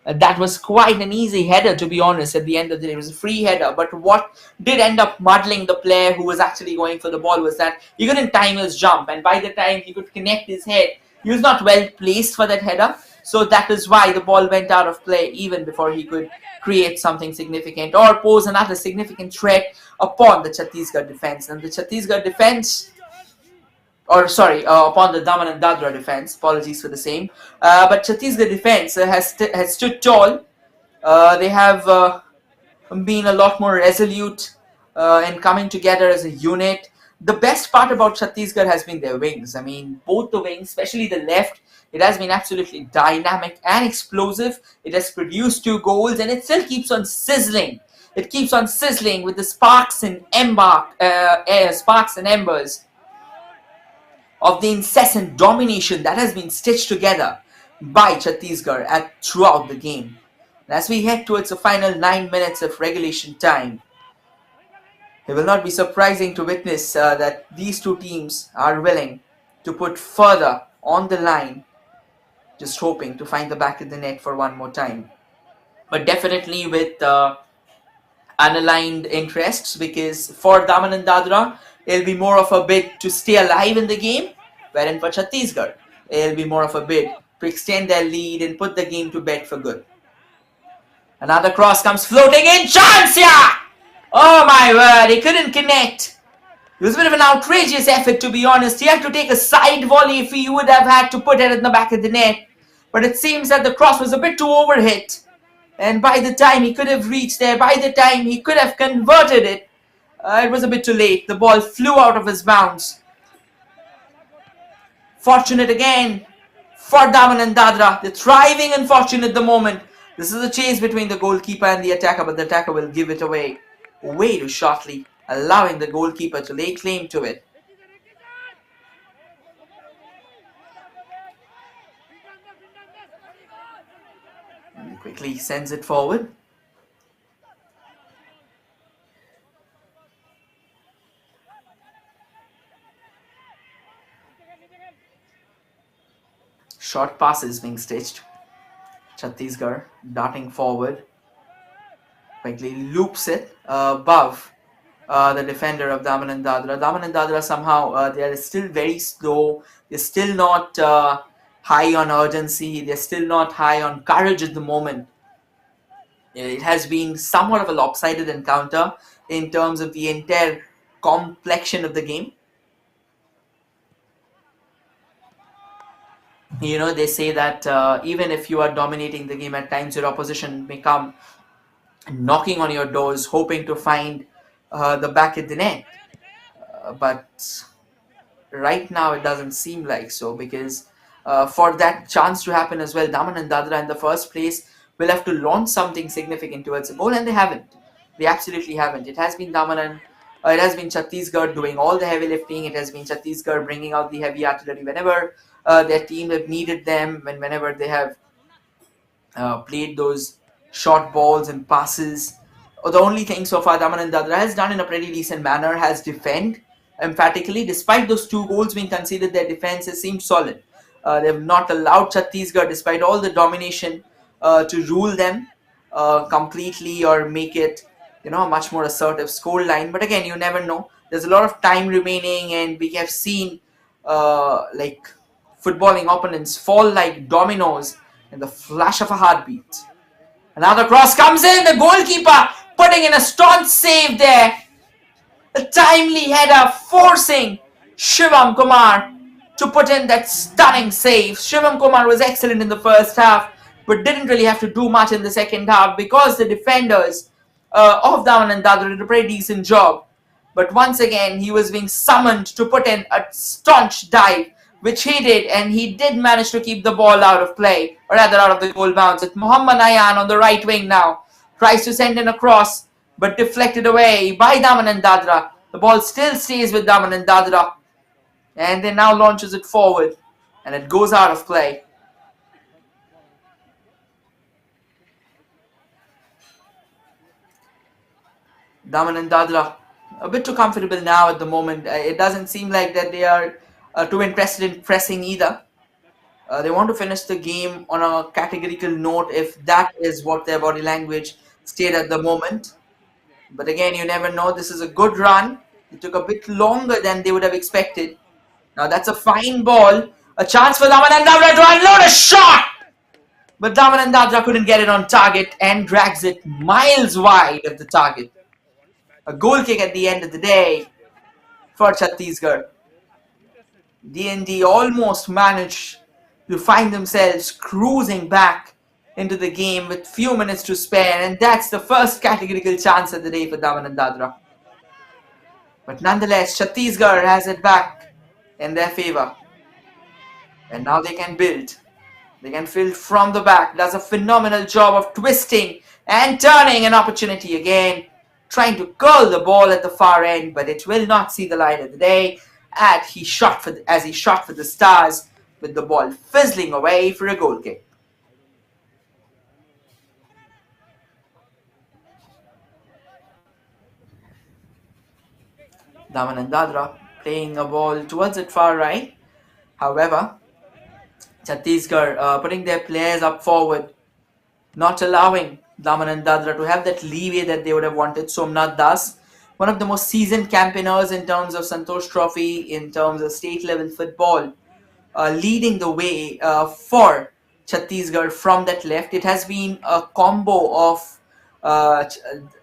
That was quite an easy header, to be honest. At the end of the day, it was a free header, but what did end up muddling the player who was actually going for the ball was that he couldn't time his jump, and by the time he could connect his head He was not well placed for that header, so that is why the ball went out of play even before he could create something significant or pose another significant threat upon the Chhattisgarh defense. And the Chhattisgarh defense, or sorry, upon the Daman and Dadra defense. Apologies for the same. But Chhattisgarh defense has stood tall. They have been a lot more resolute in coming together as a unit. The best part about Chhattisgarh has been their wings. I mean, both the wings, especially the left, it has been absolutely dynamic and explosive. It has produced 2 goals and it still keeps on sizzling. It keeps on sizzling with the sparks and embers of the incessant domination that has been stitched together by Chhattisgarh throughout the game. And as we head towards the final 9 minutes of regulation time, it will not be surprising to witness that these two teams are willing to put further on the line, just hoping to find the back of the net for one more time. But definitely with unaligned interests, because for Daman and Dadra, it'll be more of a bid to stay alive in the game, wherein for Chhattisgarh, it'll be more of a bid to extend their lead and put the game to bed for good. Another cross comes floating in. Chance here! Oh my word, he couldn't connect. It was a bit of an outrageous effort, to be honest. He had to take a side volley if he would have had to put it in the back of the net. But it seems that the cross was a bit too overhit. And by the time he could have reached there, by the time he could have converted it, it was a bit too late. The ball flew out of his bounds. Fortunate again for Daman and Dadra. They're thriving and fortunate at the moment. This is a chase between the goalkeeper and the attacker, but the attacker will give it away way too shortly, allowing the goalkeeper to lay claim to it. And quickly sends it forward. Short passes being stitched. Chhattisgarh darting forward. Quickly loops it above the defender of Daman and Dadra. Daman and Dadra somehow they are still very slow. They're still not high on urgency. They're still not high on courage at the moment. It has been somewhat of a lopsided encounter in terms of the entire complexion of the game. You know, they say that even if you are dominating the game, at times your opposition may come knocking on your doors, hoping to find the back of the net. But right now, it doesn't seem like so, because for that chance to happen as well, Daman and Dadra in the first place will have to launch something significant towards a goal, and they haven't. They absolutely haven't. It has been Daman and it has been Chhattisgarh doing all the heavy lifting. It has been Chhattisgarh bringing out the heavy artillery whenever their team have needed them, and whenever they have played those short balls and passes. The only thing so far Daman and Dadra has done in a pretty decent manner has defend emphatically. Despite those 2 goals being conceded, their defense has seemed solid. They have not allowed Chhattisgarh, despite all the domination, to rule them completely or make it, a much more assertive score line. But again, you never know. There's a lot of time remaining, and we have seen like footballing opponents fall like dominoes in the flash of a heartbeat. Another cross comes in. The goalkeeper putting in a staunch save there. A timely header forcing Shivam Kumar to put in that stunning save. Shivam Kumar was excellent in the first half, but didn't really have to do much in the second half because the defenders of Daman and Dadra did a pretty decent job. But once again, he was being summoned to put in a staunch dive, which he did, and he did manage to keep the ball out of play, or rather out of the goal bounce. It's Muhammad Ayan on the right wing now. Tries to send in a cross, but deflected away by Daman and Dadra. The ball still stays with Daman and Dadra, and then now launches it forward, and it goes out of play. Daman and Dadra a bit too comfortable now at the moment. It doesn't seem like that they are too interested in pressing either. They want to finish the game on a categorical note if that is what their body language stayed at the moment. But again, you never know. This is a good run. It took a bit longer than they would have expected. Now that's a fine ball, A chance for Daman and Dadra to unload a shot! But Daman and Dadra couldn't get it on target and drags it miles wide of the target. A goal kick at the end of the day for Chhattisgarh. D&D almost managed to find themselves cruising back into the game with few minutes to spare, and that's the first categorical chance of the day for Daman and Dadra. But nonetheless, Chhattisgarh has it back in their favor, and now they can build. They can field from the back. Does a phenomenal job of twisting and turning an opportunity again. Trying to curl the ball at the far end, but it will not see the light of the day. As he shot for the stars, with the ball fizzling away for a goal kick. Daman and Dadra playing a ball towards it far right. However, Chhattisgarh putting their players up forward, not allowing Daman and Dadra to have that leeway that they would have wanted. Somnath Das, one of the most seasoned campaigners in terms of Santosh Trophy, in terms of state level football, leading the way for Chhattisgarh from that left. It has been a combo of uh,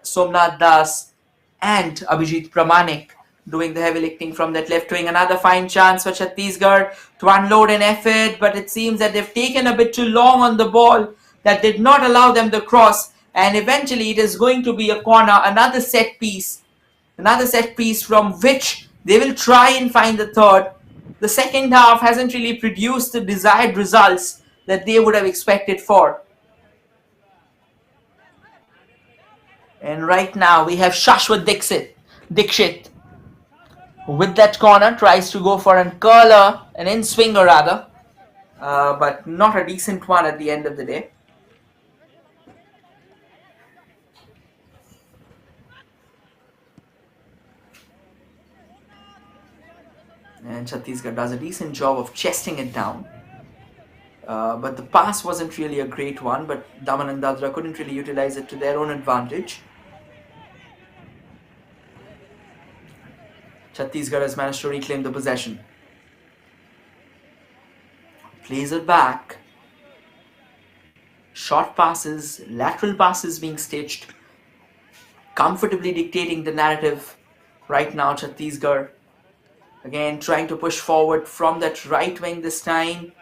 Somnath Das and Abhijit Pramanik doing the heavy lifting from that left wing. Another fine chance for Chhattisgarh to unload an effort, but it seems that they've taken a bit too long on the ball. That did not allow them the cross, and eventually it is going to be a corner, another set piece from which they will try and find the third. The second half hasn't really produced the desired results that they would have expected for. And right now we have Shashwat Dikshit with that corner tries to go for an in swinger rather, but not a decent one at the end of the day. And Chhattisgarh does a decent job of chesting it down. But the pass wasn't really a great one, but Daman and Dadra couldn't really utilize it to their own advantage. Chhattisgarh has managed to reclaim the possession. Plays it back. Short passes, lateral passes being stitched, comfortably dictating the narrative right now. Chhattisgarh again trying to push forward from that right wing this time.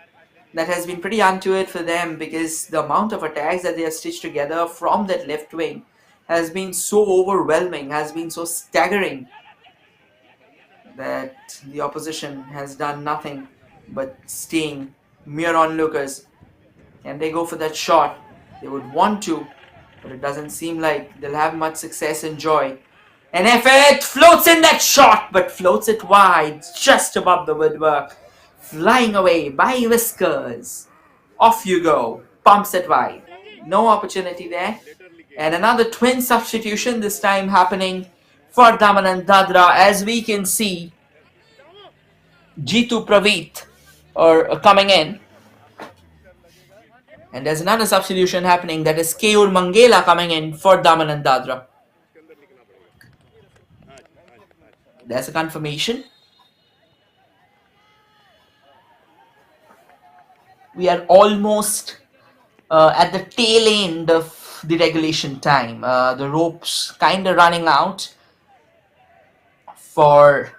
That has been pretty unto it for them, because the amount of attacks that they have stitched together from that left wing has been so overwhelming, has been so staggering, that the opposition has done nothing but staying mere onlookers. Can they go for that shot? They would want to, but it doesn't seem like they'll have much success and joy. And effort floats in that shot, but floats it wide, just above the woodwork. Flying away by whiskers. Off you go. Pumps it wide. No opportunity there. And another twin substitution, this time happening for Daman and Dadra. As we can see, Jitu Praveet coming in. And there's another substitution happening, that is Keur Mangela coming in for Daman and Dadra. There's a confirmation. We are almost at the tail end of the regulation time. The ropes kind of running out for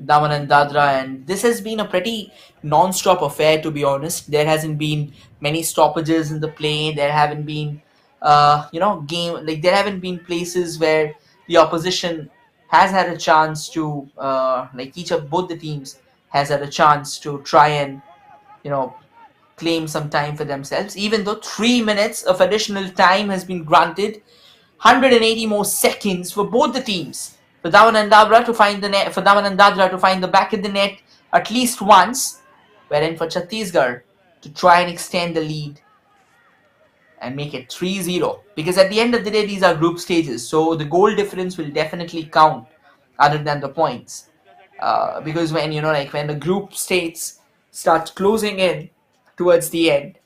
Daman and Dadra, and this has been a pretty non-stop affair, to be honest. There hasn't been many stoppages in the play. There haven't been, there haven't been places where the opposition has had a chance to, both the teams has had a chance to try and, you know, claim some time for themselves. Even though 3 minutes of additional time has been granted, 180 more seconds for both the teams. For Daman and Dadra to find the net, for Daman and Dadra to find the back of the net at least once, wherein for Chhattisgarh to try and extend the lead and make it 3-0. Because at the end of the day, these are group stages, so the goal difference will definitely count, other than the points. Because when when the group states start closing in towards the end,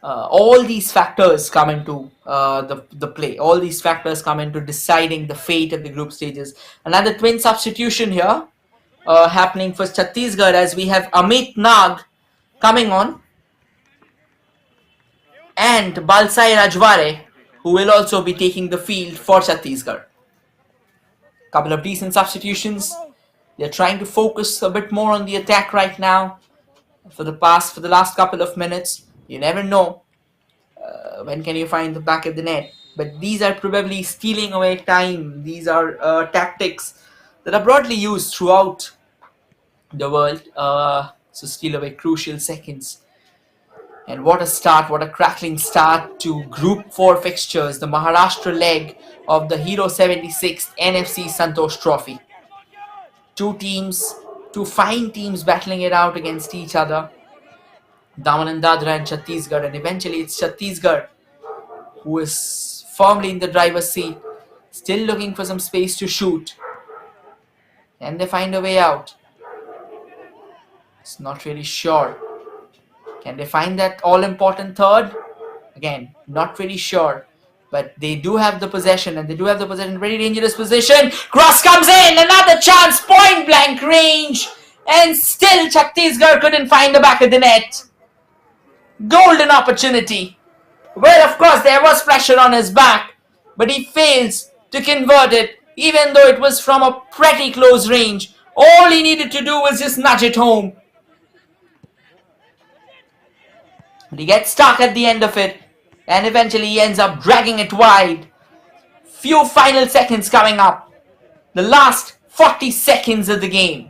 all these factors come into the play. All these factors come into deciding the fate of the group stages. Another twin substitution here. happening for Chhattisgarh, as we have Amit Nag coming on and Balsai Rajware, who will also be taking the field for Chhattisgarh. Couple of decent substitutions. They're trying to focus a bit more on the attack right now. For the last couple of minutes, you never know when can you find the back of the net. But these are probably stealing away time. These are tactics that are broadly used throughout the world. So steal away crucial seconds. And what a start, what a crackling start to Group 4 fixtures, the Maharashtra leg of the Hero 76th NFC Santosh Trophy. Two teams, two fine teams battling it out against each other. Daman and Dadara and Chhattisgarh, and eventually it's Chhattisgarh who is firmly in the driver's seat, still looking for some space to shoot. And they find a way out. It's not really sure. Can they find that all-important third? Again, not really sure. But they do have the possession, and they do have the possession. Very dangerous position. Cross comes in. Another chance. Point blank range. And still Chhattisgarh couldn't find the back of the net. Golden opportunity. Well, of course, there was pressure on his back. But he fails to convert it, even though it was from a pretty close range. All he needed to do was just nudge it home. But he gets stuck at the end of it, and eventually he ends up dragging it wide. Few final seconds coming up. The last 40 seconds of the game.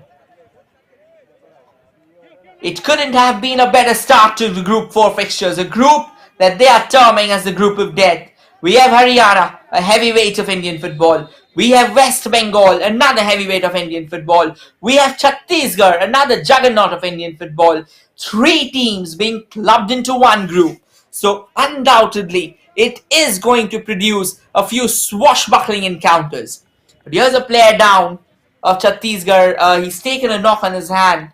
It couldn't have been a better start to the Group 4 fixtures, a group that they are terming as the Group of Death. We have Haryana, a heavyweight of Indian football. We have West Bengal, another heavyweight of Indian football. We have Chhattisgarh, another juggernaut of Indian football. Three teams being clubbed into one group. So undoubtedly, it is going to produce a few swashbuckling encounters. But here's a player down of Chhattisgarh. He's taken a knock on his hand.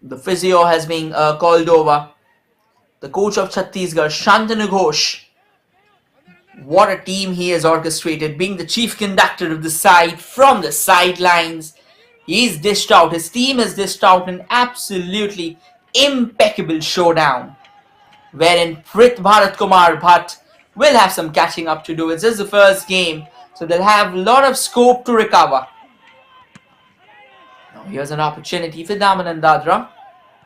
The physio has been called over. The coach of Chhattisgarh, Shantanu Ghosh. What a team he has orchestrated, being the chief conductor of the side from the sidelines. He's dished out, his team has dished out an absolutely impeccable showdown, wherein Prit Bharat Kumar Bhatt will have some catching up to do. It's just the first game, so they'll have a lot of scope to recover. Now here's an opportunity for Daman and Dadra.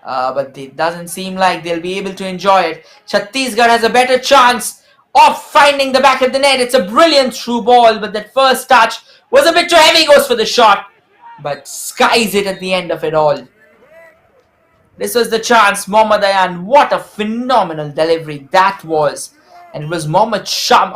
But it doesn't seem like they'll be able to enjoy it. Chhattisgarh has a better chance of finding the back of the net. It's a brilliant through ball, but that first touch was a bit too heavy. Goes for the shot, but skies it at the end of it all. This was the chance. Mohammad Ayan, what a phenomenal delivery that was. And it was Mohammad Sham,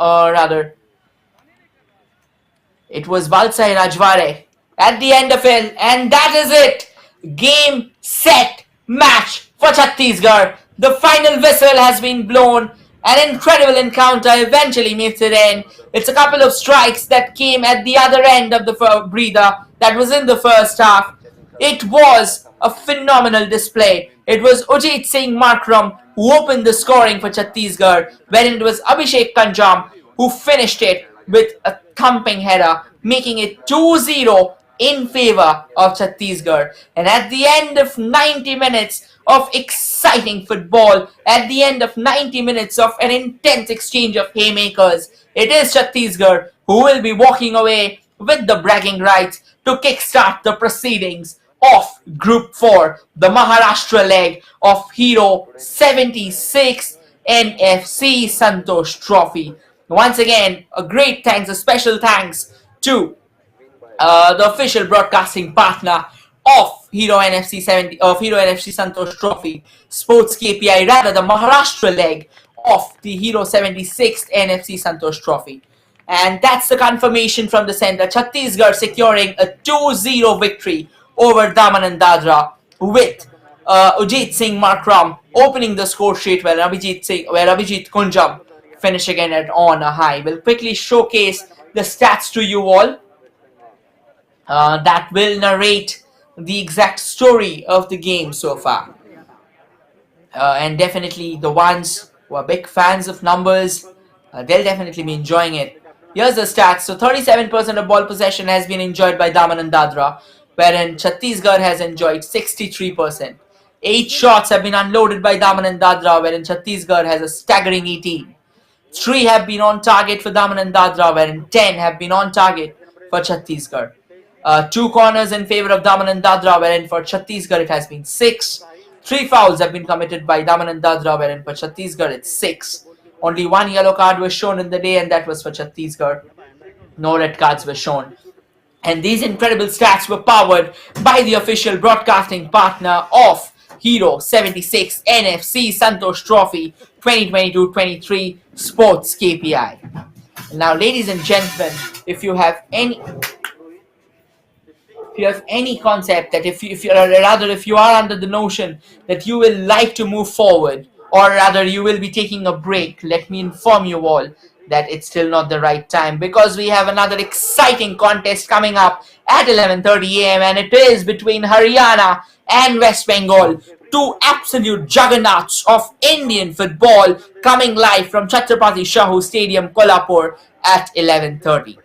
it was Valsai Rajware at the end of it, and that is it. Game, set, match for Chhattisgarh. The final whistle has been blown. An incredible encounter eventually makes it end. It's a couple of strikes that came at the other end of the breather that was in the first half. It was a phenomenal display. It was Ujit Singh Markram who opened the scoring for Chhattisgarh, wherein it was Abhishek Kanjam who finished it with a thumping header, making it 2-0 in favor of Chhattisgarh. And at the end of 90 minutes of exciting football, at the end of 90 minutes of an intense exchange of haymakers, it is Chhattisgarh who will be walking away with the bragging rights to kickstart the proceedings of Group 4, the Maharashtra leg of Hero 76 NFC Santosh Trophy. Once again, a great thanks, a special thanks to the official broadcasting partner of Hero NFC Santosh Trophy, SportsKPI, rather the Maharashtra leg of the Hero 76th NFC Santosh Trophy. And that's the confirmation from the center. Chhattisgarh securing a 2-0 victory over Daman and Dadra, with Ujit Singh Markram opening the score sheet, where Abhijit Kunjam finishing it on a high. We'll quickly showcase the stats to you all. That will narrate the exact story of the game so far. And definitely the ones who are big fans of numbers, they'll definitely be enjoying it. Here's the stats. So 37% of ball possession has been enjoyed by Daman and Dadra, wherein Chhattisgarh has enjoyed 63%. 8 shots have been unloaded by Daman and Dadra, wherein Chhattisgarh has a staggering 18. 3 have been on target for Daman and Dadra, wherein 10 have been on target for Chhattisgarh. Two corners in favor of Daman and Dadra, wherein for Chhattisgarh it has been 6. Three fouls have been committed by Daman and Dadra, wherein for Chhattisgarh it's 6. Only one yellow card was shown in the day, and that was for Chhattisgarh. No red cards were shown. And these incredible stats were powered by the official broadcasting partner of Hero 76 NFC Santosh Trophy 2022-23 Sports KPI. Now, ladies and gentlemen, if you have any if you have any concept that if you rather if you are under the notion that you will like to move forward, or rather you will be taking a break, let me inform you all that it's still not the right time, because we have another exciting contest coming up at 11:30 a.m. and it is between Haryana and West Bengal, two absolute juggernauts of Indian football, coming live from Chhatrapati Shahu Stadium, Kolhapur at 11:30.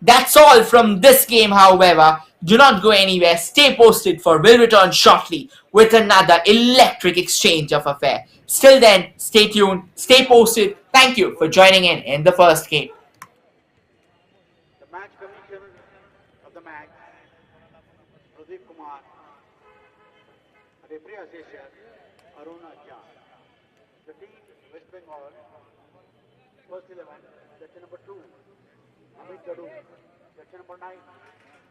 That's all from this game, however. Do not go anywhere. Stay posted, for we'll return shortly with another electric exchange of affair. Still then, stay tuned, stay posted. Thank you for joining in the first game. The match commissioner of the match, Pradeep Kumar, referee associate, Aruna Jha. The team, West Bengal, first 11, section number 2, Amit Gadu, section number 9,